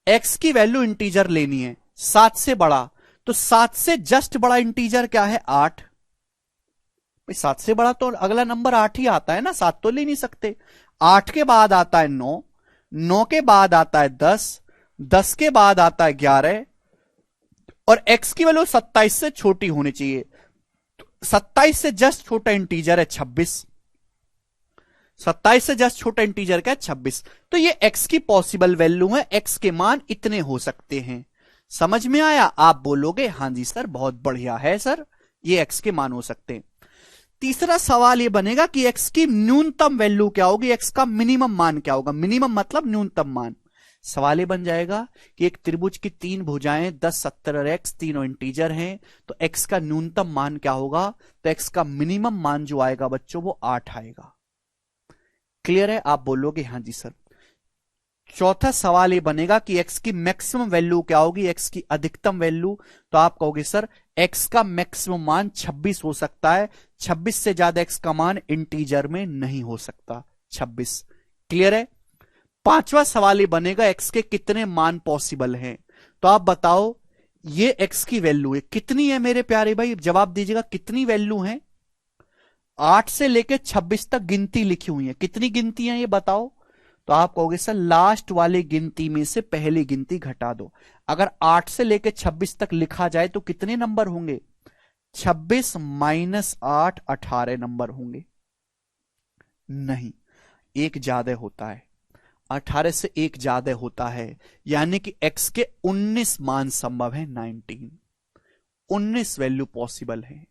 x की वैल्यू इंटीजर लेनी है 7 से बड़ा, तो 7 से जस्ट बड़ा इंटीजर क्या है, 8। 7 से बड़ा तो अगला नंबर 8 ही आता है ना, 7 तो ले नहीं सकते। 8 के बाद आता है 9, 9 के बाद आता है 10, 10 के बाद आता है 11 और x की वैल्यू 27 से छोटी होनी चाहिए। 27 से जस्ट छोटा इंटीजर है 26, 27 से जस्ट छोटा इंटीजर क्या है 26। तो ये x की पॉसिबल वैल्यू है, x के मान इतने हो सकते हैं। समझ में आया, आप बोलोगे हां जी सर बहुत बढ़िया है सर, ये x के मान हो सकते हैं। तीसरा सवाल ये बनेगा कि x की न्यूनतम वैल्यू क्या होगी, x का मिनिमम मान क्या होगा। मिनिमम मतलब न्यूनतम मान। सवाल ये बन जाएगा कि एक त्रिभुज की 3 भुजाएं 10, 70 और x तीनों इंटीजर हैं, तो x का न्यूनतम मान क्या होगा। तो x का मिनिमम मान जो आएगा बच्चों वो 8 आएगा। क्लियर है, आप बोलोगे हां जी सर। चौथा सवाल ये बनेगा कि x की मैक्सिमम वैल्यू क्या होगी, x की अधिकतम वैल्यू। तो आप कहोगे सर x का मैक्सिमम मान 26 हो सकता है, 26 से ज्यादा x का मान इंटीजर में नहीं हो सकता, 26। क्लियर है। पांचवा सवाल ये बनेगा x के कितने मान पॉसिबल हैं। तो आप बताओ ये x की वैल्यू है कितनी है मेरे प्यारे भाई, जवाब दीजिएगा कितनी वैल्यू है। 8 से लेकर 26 तक गिनती लिखी हुई है, कितनी गिनती है ये बताओ। तो आप कहोगे सर लास्ट वाली गिनती में से पहली गिनती घटा दो। अगर 8 से लेकर 26 तक लिखा जाए तो कितने नंबर होंगे, 26 माइनस 8 18 नंबर होंगे। नहीं, एक ज्यादा होता है, 18 से एक ज्यादा होता है, यानी कि x के 19 मान संभव है, 19, 19 वैल्यू पॉसिबल है।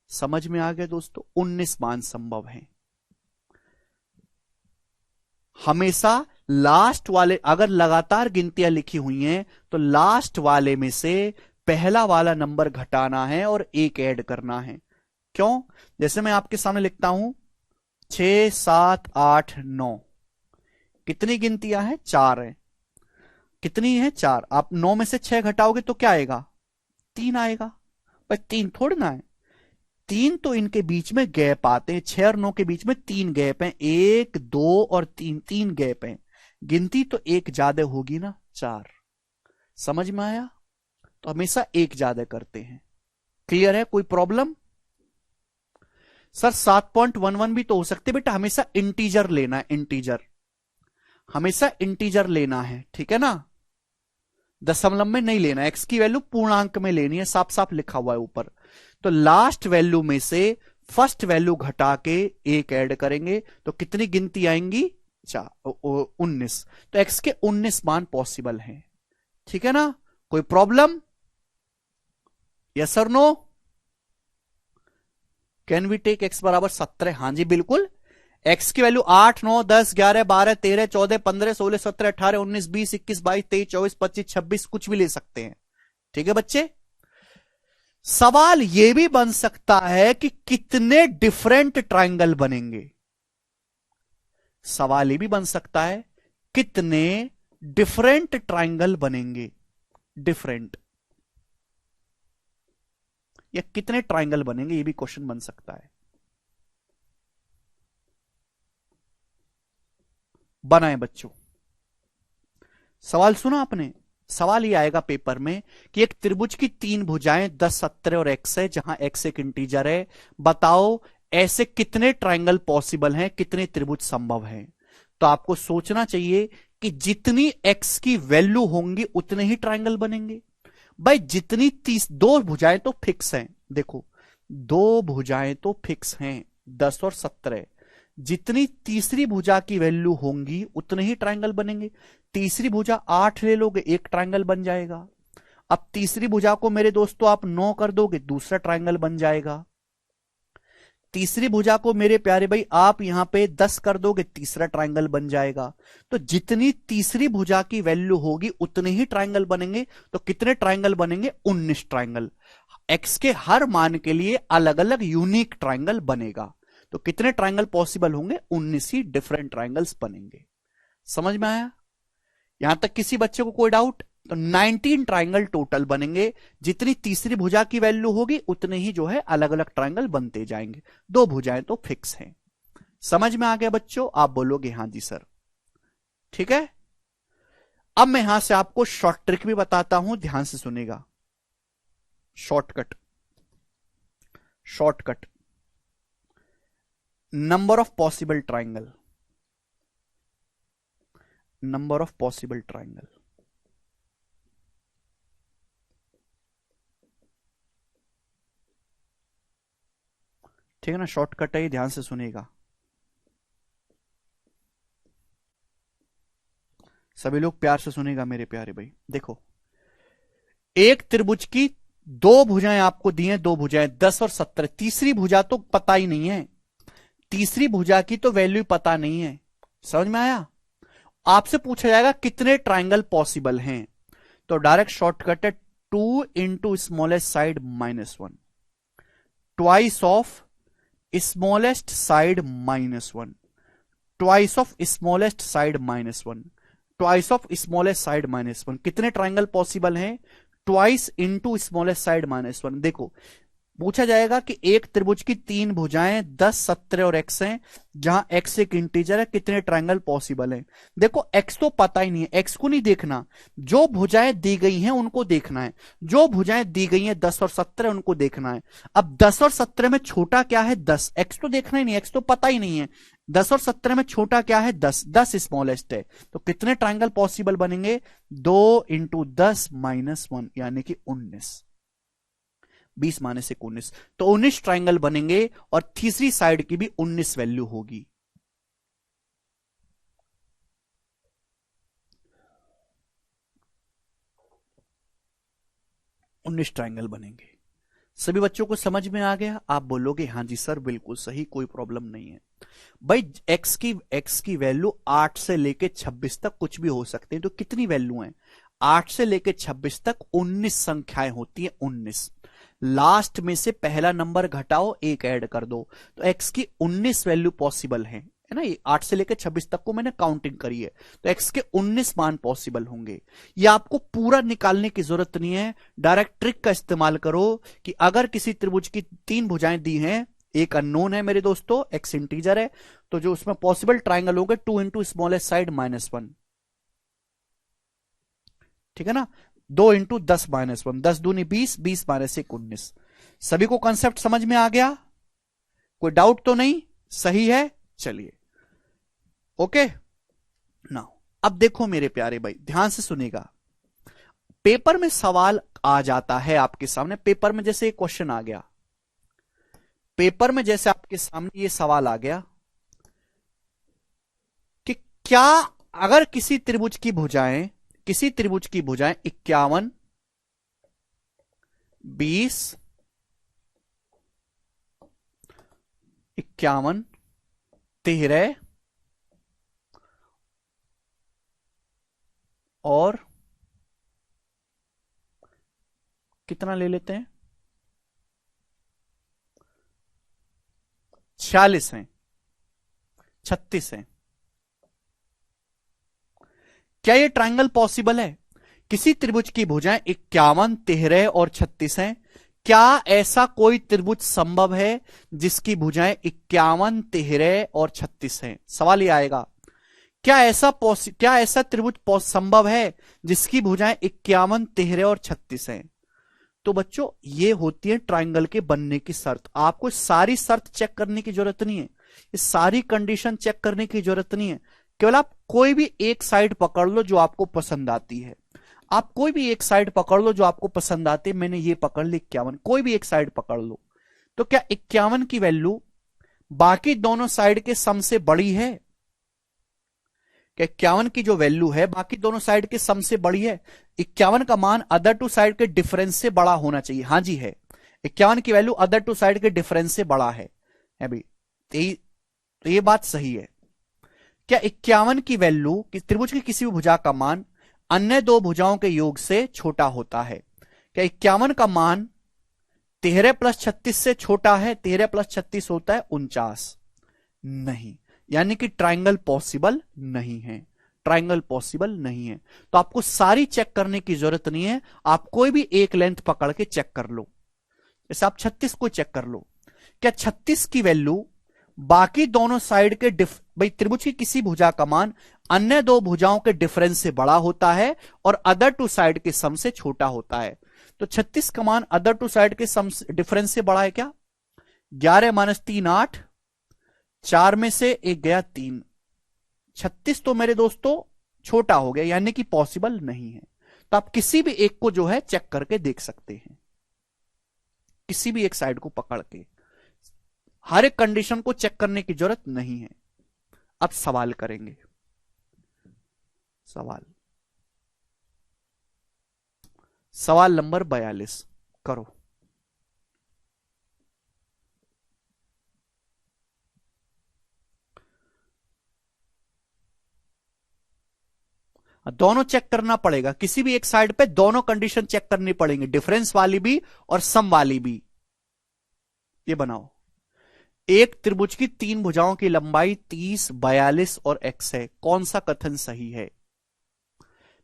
समझ में आ गया दोस्तों, 19 मान संभव है। हमेशा लास्ट वाले, अगर लगातार गिनतियां लिखी हुई हैं तो लास्ट वाले में से पहला वाला नंबर घटाना है और एक ऐड करना है। क्यों, जैसे मैं आपके सामने लिखता हूं 6, 7, 8, 9, कितनी गिनतियां हैं, 4 है। कितनी है, 4। आप 9 में से 6 घटाओगे तो क्या आएगा, 3 आएगा। पर 3 थोड़ा ना है, 3 तो इनके बीच में गैप आते हैं, 6 और 9 के बीच में 3 गैप हैं, 1, 2 और 3, 3 गैप हैं। गिनती तो एक ज्यादा होगी ना, 4। समझ में आया, तो हमेशा एक ज्यादा करते हैं। क्लियर है, कोई प्रॉब्लम। सर 7.11 भी तो हो सकते बेटा, हमेशा इंटीजर लेना है, इंटीजर हमेशा इंटीजर लेना है, ठीक है ना, दशमलव में नहीं लेना। x की वैल्यू पूर्णांक में लेनी है, साफ साफ लिखा हुआ है ऊपर। तो लास्ट वैल्यू में से फर्स्ट वैल्यू घटा के एक ऐड करेंगे तो कितनी गिनती आएंगी, 19। तो x के 19 मान पॉसिबल हैं, ठीक है ना, कोई प्रॉब्लम, यस और no. Can we take x बराबर 17, हां जी बिल्कुल। x की वैल्यू 8, 9, 10, 11, 12, 13, 14, 15, 16, 17, 18, 19, 20, 21, 22, 23, 24, 25, 26 कुछ भी ले सकते हैं, ठीक है बच्चे। सवाल यह भी बन सकता है कि कितने डिफरेंट ट्रायंगल बनेंगे। सवाल यह भी बन सकता है कितने डिफरेंट ट्रायंगल बनेंगे, डिफरेंट, या कितने ट्रायंगल बनेंगे, यह भी क्वेश्चन बन सकता है। बनाए बच्चों, सवाल सुना आपने। सवाल ये आएगा पेपर में कि एक त्रिभुज की 3 भुजाएं 10, 17 और x है, जहां x एक इंटीजर है। बताओ ऐसे कितने ट्रायंगल पॉसिबल हैं, कितने त्रिभुज संभव हैं। तो आपको सोचना चाहिए कि जितनी एक्स की वैल्यू होंगी उतने ही ट्रायंगल बनेंगे। भाई जितनी 2 भुजाएं तो फिक्स हैं, देखो 2 भुजाएं तो फिक्स हैं 10 और 17, जितनी तीसरी भुजा की वैल्यू होंगी उतने ही ट्रायंगल बनेंगे। तीसरी भुजा 8 ले लोगे, एक ट्रायंगल बन जाएगा। अब तीसरी भुजा को मेरे दोस्तों आप 9 कर दोगे, दूसरा ट्रायंगल बन जाएगा। तीसरी भुजा को मेरे प्यारे भाई आप यहां पे 10 कर दोगे, तीसरा ट्रायंगल बन जाएगा। तो जितनी तीसरी भुजा की वैल्यू होगी उतने ही ट्रायंगल बनेंगे। तो कितने ट्रायंगल बनेंगे? 19 ट्रायंगल। एक्स के हर मान के लिए अलग अलग यूनिक ट्रायंगल बनेगा। तो कितने ट्रायंगल पॉसिबल होंगे? 19 ही डिफरेंट ट्रायंगल्स बनेंगे। समझ में आया? यहां तक किसी बच्चे को कोई डाउट? तो 19 ट्रायंगल टोटल बनेंगे। जितनी तीसरी भुजा की वैल्यू होगी उतने ही जो है अलग अलग ट्रायंगल बनते जाएंगे। 2 भुजाएं तो फिक्स हैं। समझ में आ गया बच्चों? आप बोलोगे हां जी सर। ठीक है, अब मैं यहां से आपको शॉर्ट ट्रिक भी बताता हूं, ध्यान से सुनेगा। Shortcut, shortcut, number of possible triangle, number of possible triangle. ठीक है ना, शॉर्टकट है, ध्यान से सुनेगा सभी लोग, प्यार से सुनेगा मेरे प्यारे भाई। देखो, एक त्रिभुज की 2 भुजाएं आपको दी हैं, 2 भुजाएं 10 और 17, तीसरी भुजा तो पता ही नहीं है, तीसरी भुजा की तो वैल्यू पता नहीं है। समझ में आया? आपसे पूछा जाएगा कितने ट्रायंगल पॉसिबल हैं, तो डायरेक्ट शॉर्टकट है 2 into smallest side -1, twice of smallest side -1, twice of smallest side -1, twice of smallest side -1। कितने ट्रायंगल पॉसिबल हैं? Twice into smallest side -1। देखो, पूछा जाएगा कि एक त्रिभुज की 3 भुजाएं 10, 17 और x हैं, जहां x एक इंटीजर है, कितने ट्रायंगल पॉसिबल हैं? देखो x तो पता ही नहीं है, x को नहीं देखना, जो भुजाएं दी गई हैं उनको देखना है। जो भुजाएं दी गई हैं 10 और 17 उनको देखना है। अब 10 और 17 में छोटा क्या है? 10। x तो देखना ही नहीं, x तो पता ही नहीं है। 10 और 17 में छोटा क्या है? 10। 10 स्मॉलेस्ट है। तो कितने ट्रायंगल पॉसिबल बनेंगे? 2 इंटू 10 -1 यानी कि 19। 20 माइनस 19, तो 19 ट्रायंगल बनेंगे और तीसरी साइड की भी 19 वैल्यू होगी। उन्नीस ट्रायंगल बनेंगे। सभी बच्चों को समझ में आ गया? आप बोलोगे हां जी सर बिल्कुल सही, कोई प्रॉब्लम नहीं है। भाई एक्स की वैल्यू 8 से लेके 26 तक कुछ भी हो सकते हैं, तो कितनी वैल्यू है? 8 से लेके 26 तक 19 संख्याएं होती है, 19। लास्ट में से पहला नंबर घटाओ, एक ऐड कर दो, तो एक्स की 19 वैल्यू पॉसिबल है ना। ये 8 से लेकर 26 तक को मैंने काउंटिंग करी है, तो एक्स के 19 मान पॉसिबल होंगे। ये आपको पूरा निकालने की जरूरत नहीं है, डायरेक्ट ट्रिक का इस्तेमाल करो कि अगर किसी त्रिभुज की 3 भुजाएं दी हैं, एक अननोन है मेरे दोस्तों, एक्स इंटीजर है, तो जो उसमें पॉसिबल ट्रायंगल होंगे 2 इंटू स्मॉलेस्ट साइड -1। ठीक है ना, 2 इंटू 10 -1, 10 दूनी 20, 20 माइनस 1 19। सभी को कंसेप्ट समझ में आ गया? कोई डाउट तो नहीं? सही है, चलिए ओके। नाउ अब देखो मेरे प्यारे भाई, ध्यान से सुनेगा। पेपर में सवाल आ जाता है आपके सामने, पेपर में जैसे एक क्वेश्चन आ गया, पेपर में जैसे आपके सामने ये सवाल आ गया कि क्या अगर किसी त्रिभुज की भुजाएं 51, 20, 51, 13 और कितना ले लेते हैं, 46 हैं, 36 हैं, क्या ये ट्रायंगल पॉसिबल है? किसी त्रिभुज की भुजाएं 51, 13 और 36 हैं। क्या ऐसा कोई त्रिभुज संभव है जिसकी भुजाएं 51, 13 और 36 हैं? सवाल ये आएगा, क्या ऐसा त्रिभुज संभव है जिसकी भुजाएं 51, 13 और 36 हैं? तो बच्चों ये होती है ट्रायंगल के बनने की शर्त। आपको सारी शर्त चेक करने की जरूरत नहीं है, ये सारी कंडीशन चेक करने की जरूरत नहीं है। केवल आप कोई भी एक साइड पकड़ लो जो आपको पसंद आती है। आप कोई भी एक साइड पकड़ लो जो आपको पसंद आती है। मैंने ये पकड़ ली 51, कोई भी एक साइड पकड़ लो। तो क्या 51 की वैल्यू बाकी दोनों साइड के सम से बड़ी है? क्या 51 की जो वैल्यू है बाकी दोनों साइड के सम से बड़ी है? 51 का मान अदर टू साइड के डिफरेंस से बड़ा होना चाहिए। हाँ जी है, 51 की वैल्यू अदर टू साइड के डिफरेंस से बड़ा है भाई। तो ये बात सही है। क्या 51 की वैल्यू त्रिभुज की किसी भी भुजा का मान अन्य दो भुजाओं के योग से छोटा होता है? क्या 51 का मान 13 प्लस 36 से छोटा है? 13 प्लस 36 होता है 49। नहीं, यानी कि ट्राइंगल पॉसिबल नहीं है। ट्राइंगल पॉसिबल नहीं है। तो आपको सारी चेक करने की जरूरत नहीं है, आप कोई भी एक लेंथ पकड़ के चेक कर लो। जैसे आप 36 को चेक कर लो। क्या 36 की वैल्यू बाकी दोनों साइड के भाई त्रिभुज की किसी भुजा का मान अन्य दो भुजाओं के डिफरेंस से बड़ा होता है और अदर टू साइड के सम से छोटा होता है। तो 36 का मान अदर टू साइड के सम डिफरेंस से बड़ा है क्या? 11 माइनस 3 8, 4 में से एक गया 3, 36 तो मेरे दोस्तों छोटा हो गया, यानी कि पॉसिबल नहीं है। तो आप किसी भी एक को जो है चेक करके देख सकते हैं, किसी भी एक साइड को पकड़ के। हर एक कंडीशन को चेक करने की जरूरत नहीं है। अब सवाल करेंगे। सवाल नंबर 42 करो। दोनों चेक करना पड़ेगा, किसी भी एक साइड पे दोनों कंडीशन चेक करनी पड़ेंगी, डिफरेंस वाली भी और सम वाली भी। ये बनाओ, एक त्रिभुज की तीन भुजाओं की लंबाई 30, 42 और x है। कौन सा कथन सही है?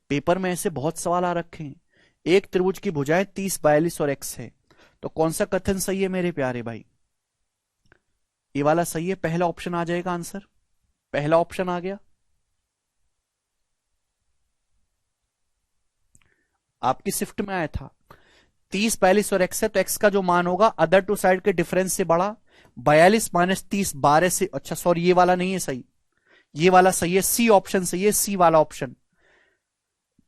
पेपर में ऐसे बहुत सवाल आ रखे हैं। एक त्रिभुज की भुजाएं 30, 42 और x है, तो कौन सा कथन सही है मेरे प्यारे भाई? ये वाला सही है, पहला ऑप्शन आ जाएगा आंसर। पहला ऑप्शन आ गया। आपकी शिफ्ट में आया था 30, 42 और x है, तो x का जो मान होगा अदर टू साइड के डिफरेंस से बड़ा। 42 माइनस 30 12 से, अच्छा सॉरी ये वाला नहीं है सही, ये वाला सही है, सी ऑप्शन सही है, सी वाला ऑप्शन।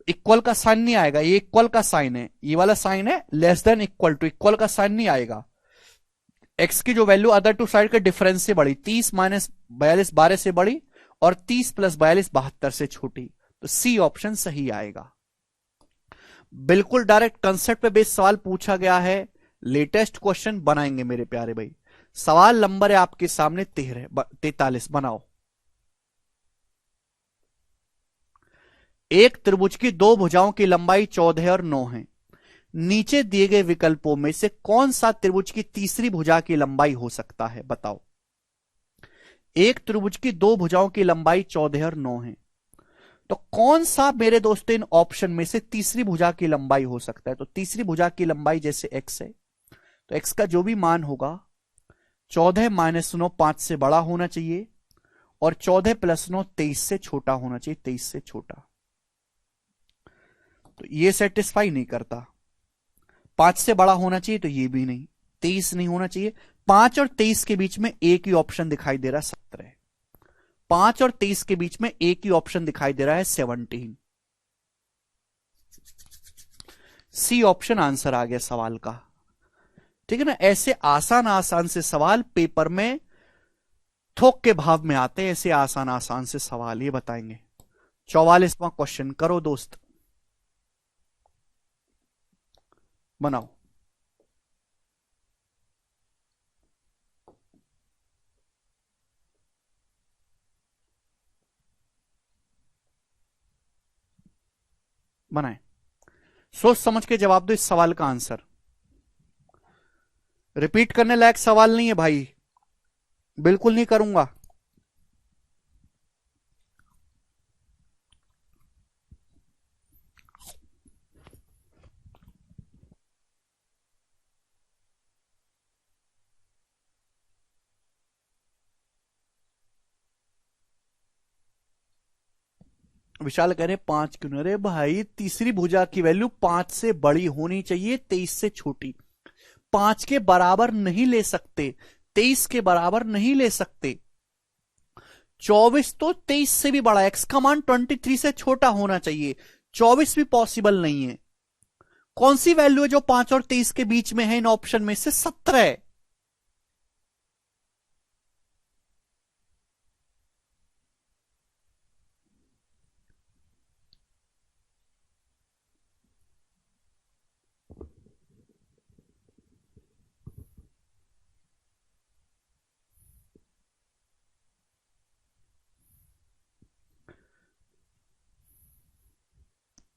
इक्वल का साइन नहीं आएगा, ये इक्वल का साइन है, ये वाला साइन है less than equal to, equal का साइन नहीं आएगा। x की जो वैल्यू अदर टू साइड के डिफरेंस से बड़ी, 30 माइनस 42 12 से बड़ी और 30 प्लस 42 72 से छोटी, तो सी ऑप्शन सही आएगा। बिल्कुल डायरेक्ट कंसेप्ट पे बेस्ड सवाल पूछा गया है, लेटेस्ट क्वेश्चन बनाएंगे मेरे प्यारे भाई। सवाल नंबर है आपके सामने 43, बनाओ। एक त्रिभुज की दो भुजाओं की लंबाई 14 और 9 है। नीचे दिए गए विकल्पों में से कौन सा त्रिभुज की तीसरी भुजा की लंबाई हो सकता है? बताओ। एक त्रिभुज की दो भुजाओं की लंबाई 14 और 9 है, तो कौन सा मेरे दोस्तों इन ऑप्शन में से तीसरी भुजा की लंबाई हो सकता है? तो तीसरी भुजा की लंबाई जैसे x है, तो x का जो भी मान होगा 14 माइनस 9 5 से बड़ा होना चाहिए और 14 प्लस 9 23 से छोटा होना चाहिए, 23 से छोटा। तो ये सेटिस्फाई नहीं करता। 5 से बड़ा होना चाहिए, तो ये भी नहीं, 23 नहीं होना चाहिए। 5 और 23 के बीच में एक ही ऑप्शन दिखाई दे रहा है 17। 5 और 23 के बीच में एक ही ऑप्शन दिखाई दे रहा है 17। सी ऑप्शन आंसर आ गया सवाल का। ठीक है ना? ऐसे आसान आसान से सवाल पेपर में थोक के भाव में आते हैं, ऐसे आसान आसान से सवाल ये बताएंगे। 44वां क्वेश्चन करो दोस्त, बनाओ। बनाए, सोच समझ के जवाब दो इस सवाल का आंसर। रिपीट करने लायक सवाल नहीं है भाई, बिल्कुल नहीं करूंगा। विशाल कह रहे 5 क्यों? अरे भाई तीसरी भुजा की वैल्यू 5 से बड़ी होनी चाहिए, 23 से छोटी। 5 के बराबर नहीं ले सकते, 23 के बराबर नहीं ले सकते। 24 तो 23 से भी बड़ा, एक्स का मान 23 से छोटा होना चाहिए, 24 भी पॉसिबल नहीं है। कौन सी वैल्यू है जो 5 और 23 के बीच में है इन ऑप्शन में से? 17।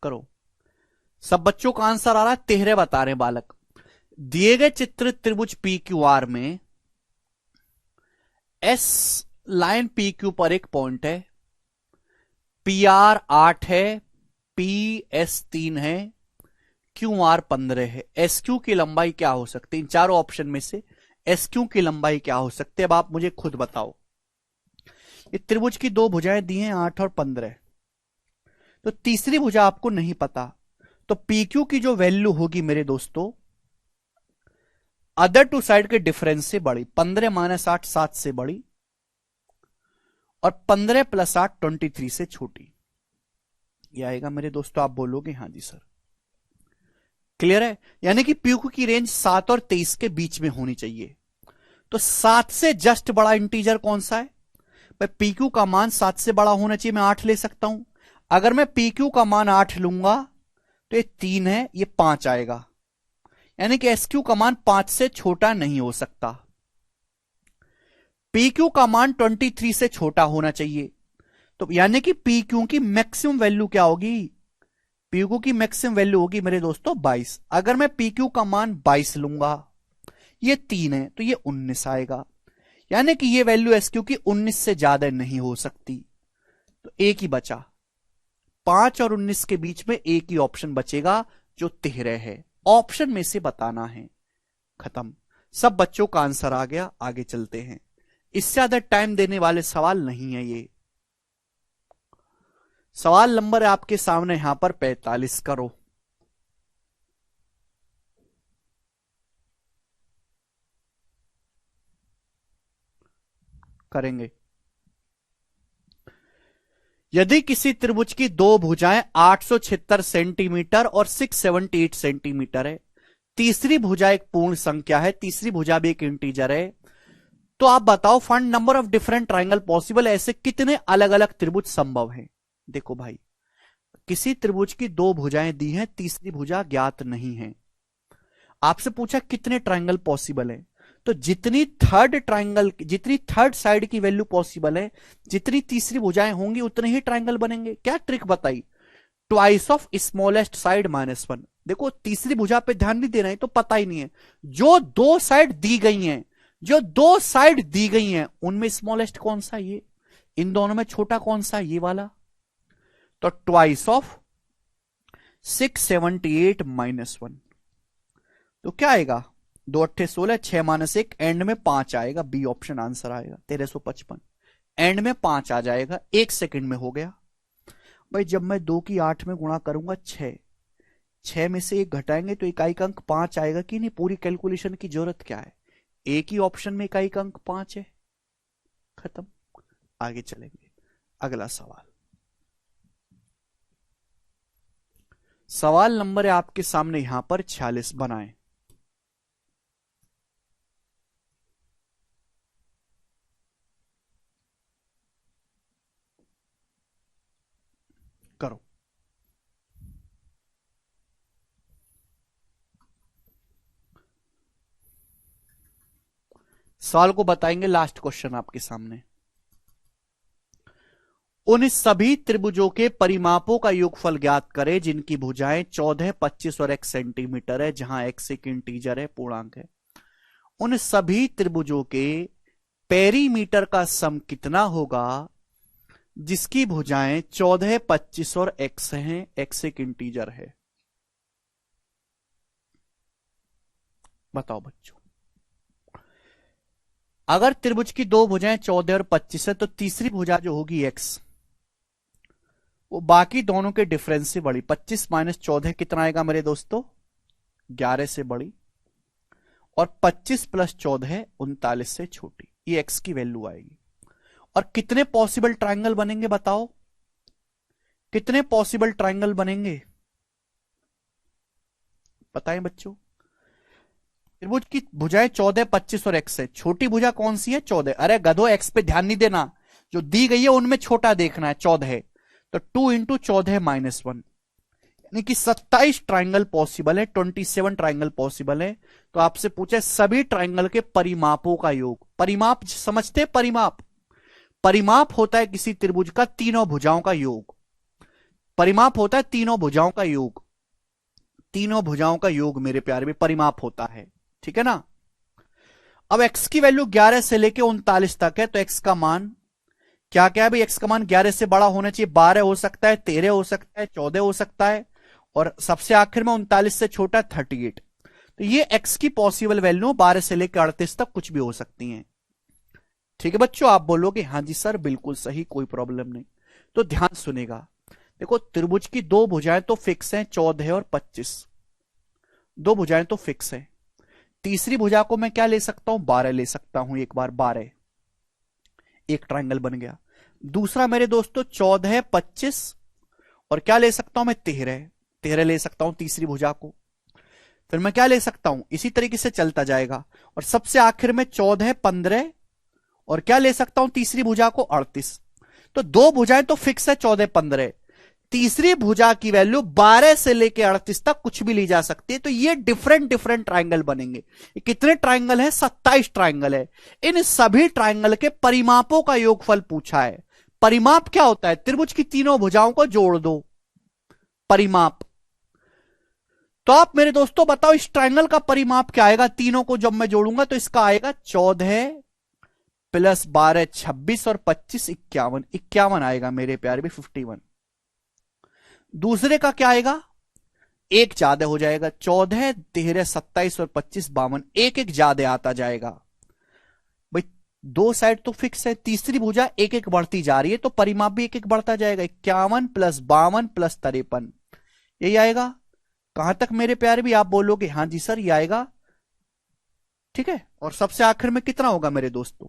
करो, सब बच्चों का आंसर आ रहा है, 13 बता रहे हैं बालक। दिए गए चित्र त्रिभुज पी क्यू आर में एस लाइन पी क्यू पर एक पॉइंट है, पी आर 8 है, पी एस 3 है, क्यू आर 15 है। एस क्यू की लंबाई क्या हो सकती है? इन चारों ऑप्शन में से एस क्यू की लंबाई क्या हो सकती है? अब आप मुझे खुद बताओ। ये त्रिभुज की दो भुजाएं दी हैं 8 और 15, तो तीसरी भुजा आपको नहीं पता, तो पी क्यू की जो वैल्यू होगी मेरे दोस्तों, अदर टू साइड के डिफरेंस से बड़ी, 15 माइनस 8 7 से बड़ी, और 15 प्लस 8 23 से छोटी। यह आएगा मेरे दोस्तों, आप बोलोगे हाँ जी सर। क्लियर है? यानी कि पी क्यू की रेंज 7 और 23 के बीच में होनी चाहिए। तो 7 से जस्ट बड़ा इंटीजर कौन सा है? भाई पी क्यू का मान 7 से बड़ा होना चाहिए, मैं 8 ले सकता हूं। अगर मैं पी क्यू का मान 8 लूंगा तो ये 3 है, ये 5 आएगा, यानी कि एस क्यू का मान 5 से छोटा नहीं हो सकता। पी क्यू का मान 23 से छोटा होना चाहिए, तो यानी कि पी क्यू की मैक्सिमम वैल्यू क्या होगी? पी क्यू की मैक्सिमम वैल्यू होगी मेरे दोस्तों 22। अगर मैं पी क्यू का मान 22 लूंगा, ये 3 है तो ये 19 आएगा, यानी कि ये वैल्यू एस क्यू की 19 से ज्यादा नहीं हो सकती। तो एक ही बचा, 5 और 19 के बीच में एक ही ऑप्शन बचेगा जो 13 है। ऑप्शन में से बताना है, खत्म। सब बच्चों का आंसर आ गया, आगे चलते हैं। इससे ज्यादा टाइम देने वाले सवाल नहीं है ये। सवाल नंबर है आपके सामने यहां पर 45। करो, करेंगे। यदि किसी त्रिभुज की दो भुजाएं 876 सेंटीमीटर और 678 सेंटीमीटर है, तीसरी भुजा एक पूर्ण संख्या है, तीसरी भुजा भी एक इंटीजर है, तो आप बताओ find number of different triangle possible. ऐसे कितने अलग अलग त्रिभुज संभव हैं? देखो भाई, किसी त्रिभुज की दो भुजाएं दी हैं, तीसरी भुजा ज्ञात नहीं है। आपसे पूछा कितने ट्राइंगल पॉसिबल है, तो जितनी थर्ड साइड की वैल्यू पॉसिबल है, जितनी तीसरी भुजाएं होंगी उतने ही ट्राइंगल बनेंगे। क्या ट्रिक बताई? Twice of smallest side -1। देखो तीसरी भुजा पे ध्यान नहीं देना है तो पता ही नहीं है। जो दो साइड दी गई हैं, जो दो साइड दी गई हैं, उनमें स्मॉलेस्ट कौन सा? ये। इन दोनों में छोटा कौन सा? ये वाला। तो ट्वाइस ऑफ 678 -1, तो क्या आएगा? 2 अट्ठे 16, 6 माइनस 1, एंड में 5 आएगा। बी ऑप्शन आंसर आएगा 1355। एंड में 5 आ जाएगा, 1 सेकंड में हो गया। भाई जब मैं 2 की 8 में गुणा करूंगा 6 में से 1 घटाएंगे तो इकाई का अंक 5 आएगा कि नहीं? पूरी कैलकुलेशन की जरूरत क्या है? एक ही ऑप्शन में इकाई का अंक 5 है, खत्म। आगे चलेंगे, अगला सवाल। सवाल नंबर है आपके सामने यहां पर 46। बनाएं। करो, सवाल को बताएंगे। लास्ट क्वेश्चन आपके सामने। उन सभी त्रिभुजों के परिमापों का योगफल ज्ञात करें जिनकी भुजाएं 14, 25 और 1 सेंटीमीटर है, जहां x एक इंटीजर है, पूर्णांक है। उन सभी त्रिभुजों के पेरीमीटर का सम कितना होगा जिसकी भुजाएं 14, 25 और x हैं, x एक इंटीजर है? बताओ बच्चों। अगर त्रिभुज की दो भुजाएं 14 और 25 है, तो तीसरी भुजा जो होगी x, वो बाकी दोनों के डिफरेंस से बड़ी। 25 माइनस 14 कितना आएगा मेरे दोस्तों? 11 से बड़ी। और 25 प्लस 14 39 से छोटी। ये x की वैल्यू आएगी। और कितने पॉसिबल ट्रायंगल बनेंगे बताओ, कितने पॉसिबल ट्रायंगल बनेंगे बताएं बच्चों। त्रिभुज की भुजाएं 14, 25 और एक्स है। छोटी भुजा कौन सी है? 14। अरे गधो, एक्स पे ध्यान नहीं देना, जो दी गई है उनमें छोटा देखना है। 14 है तो 2 इंटू 14 -1, यानी कि 27 ट्राइंगल पॉसिबल है, 27 ट्राइंगल पॉसिबल है। तो आपसे पूछे सभी ट्राइंगल के परिमापों का योग। परिमाप समझते हैं? परिमाप, परिमाप होता है किसी त्रिभुज का तीनों भुजाओं का योग। परिमाप होता है तीनों भुजाओं का योग, तीनों भुजाओं का योग मेरे प्यारे में परिमाप होता है, ठीक है ना। अब x की वैल्यू 11 से लेके 39 तक है, तो x का मान क्या क्या है भाई? x का मान 11 से बड़ा होना चाहिए, 12 हो सकता है, 13 हो सकता है, 14 हो सकता है, और सबसे आखिर में 39 से छोटा 38। तो ये x की पॉसिबल वैल्यू 12 से लेकर 38 तक कुछ भी हो सकती हैं। ठीक है बच्चों, आप बोलोगे हाँ जी सर बिल्कुल सही, कोई प्रॉब्लम नहीं। तो ध्यान सुनेगा, देखो त्रिभुज की दो भुजाएं तो फिक्स हैं, 14 और 25, दो भुजाएं तो फिक्स है। तीसरी भुजा को मैं क्या ले सकता हूं? 12 ले सकता हूं, एक बार 12, एक ट्रायंगल बन गया। दूसरा मेरे दोस्तों 14, 25 और क्या ले सकता हूं मैं? 13, 13 ले सकता हूं तीसरी भुजा को। फिर मैं क्या ले सकता हूं? इसी तरीके से चलता जाएगा, और सबसे आखिर में 14, 15 और क्या ले सकता हूं? तीसरी भुजा को 38। तो दो भुजाएं तो फिक्स है 14, 15, तीसरी भुजा की वैल्यू 12 से लेकर 38 तक कुछ भी ली जा सकती है। तो ये डिफरेंट डिफरेंट ट्राइंगल बनेंगे। ये कितने ट्राइंगल है? 27 ट्राइंगल है। इन सभी ट्राइंगल के परिमापों का योगफल पूछा है। परिमाप क्या होता है? त्रिभुज की तीनों भुजाओं को जोड़ दो, परिमाप। तो आप मेरे दोस्तों बताओ इस ट्राइंगल का परिमाप क्या आएगा? तीनों को जब मैं जोड़ूंगा तो इसका आएगा 14 प्लस 12 26 और 25 51, 51 आएगा मेरे प्यारे भी, 51। दूसरे का क्या आएगा? एक ज्यादा हो जाएगा, 14, 13, 27 और 25 52, एक एक ज्यादा आता जाएगा भाई। दो साइड तो फिक्स है, तीसरी भुजा एक एक बढ़ती जा रही है, तो परिमाप भी एक एक बढ़ता जाएगा। 51 प्लस 52 प्लस 53, यही आएगा। कहां तक मेरे प्यारे भी? आप बोलोगे हाँ जी सर ये आएगा, ठीक है। और सबसे आखिर में कितना होगा मेरे दोस्तों?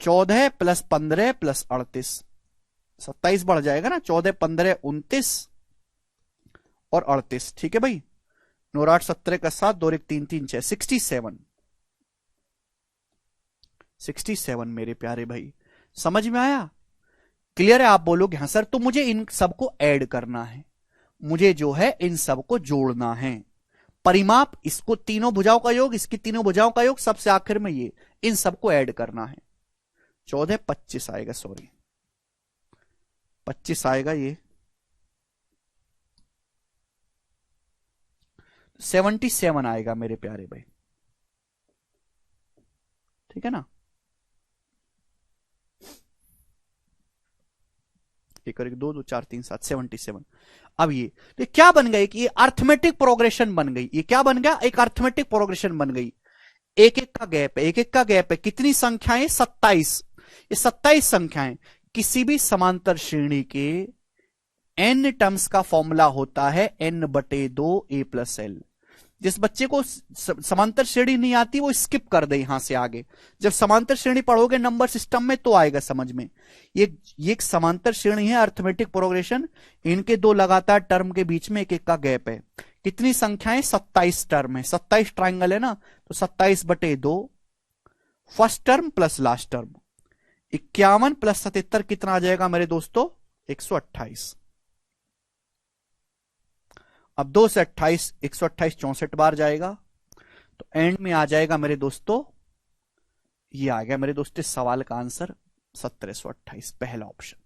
14 प्लस 15 प्लस 38, 27 बढ़ जाएगा ना, 14, 15, 29 और 38, ठीक है भाई। 9 8 17 का 7, 2 1 3 3 6, 67, 67 मेरे प्यारे भाई। समझ में आया? क्लियर है? आप बोलोगे हाँ सर, तो मुझे इन सबको ऐड करना है, मुझे जो है इन सबको जोड़ना है। परिमाप इसको तीनों भुजाओं का योग, इसकी तीनों भुजाओं का योग, सबसे आखिर में ये, इन सबको ऐड करना है। 14 25 आएगा, सॉरी 25 आएगा, ये 77 आएगा मेरे प्यारे भाई, ठीक है ना। एक और एक, 2 2 4 3 7, 77। अब ये तो क्या बन गई कि ये अर्थमेटिक प्रोग्रेशन बन गई। ये क्या बन गया? एक अर्थमेटिक प्रोग्रेशन बन गई। एक एक का गैप है, एक एक का गैप है। कितनी संख्याएं? 27। ये 27 संख्याएं किसी भी समांतर श्रेणी के n टर्म्स का फॉर्मूला होता है n/2 a+l। जिस बच्चे को समांतर श्रेणी नहीं आती वो स्किप कर दे यहां से आगे। जब समांतर श्रेणी पढ़ोगे नंबर सिस्टम में तो आएगा समझ में। ये एक समांतर श्रेणी है, अर्थमेटिक प्रोग्रेशन। इनके दो लगातार टर्म के बीच में एक एक का गैप है। कितनी संख्याएं? 27 टर्म है, 27 ट्राइंगल है ना, तो 27/2 first term plus last term. 51 plus 77 कितना आ जाएगा मेरे दोस्तों? 128। अब 2 से 28, 128 64 बार जाएगा, तो एंड में आ जाएगा मेरे दोस्तों, ये आ गया मेरे दोस्तों सवाल का आंसर 1728, पहला ऑप्शन।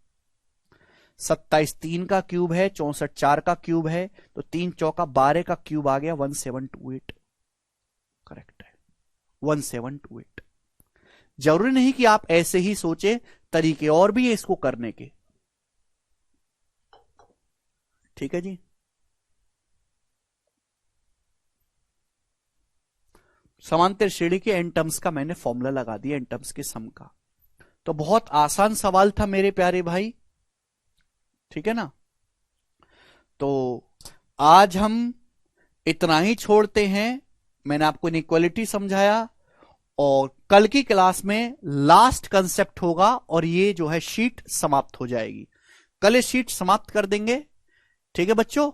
27 3 का क्यूब है, 64 4 का क्यूब है, तो 3 चौका 12 का क्यूब आ गया 1728, करेक्ट है 1728। जरूरी नहीं कि आप ऐसे ही सोचे, तरीके और भी है इसको करने के, ठीक है जी। समांतर श्रेणी के एन टर्म्स का मैंने फॉर्मूला लगा दिया, एन टर्म्स के सम का। तो बहुत आसान सवाल था मेरे प्यारे भाई, ठीक है ना। तो आज हम इतना ही छोड़ते हैं। मैंने आपको इनइक्वालिटी समझाया और कल की क्लास में लास्ट कंसेप्ट होगा और ये जो है शीट समाप्त हो जाएगी। कल ये शीट समाप्त कर देंगे। ठीक है बच्चों,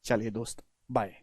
चलिए दोस्त, बाय।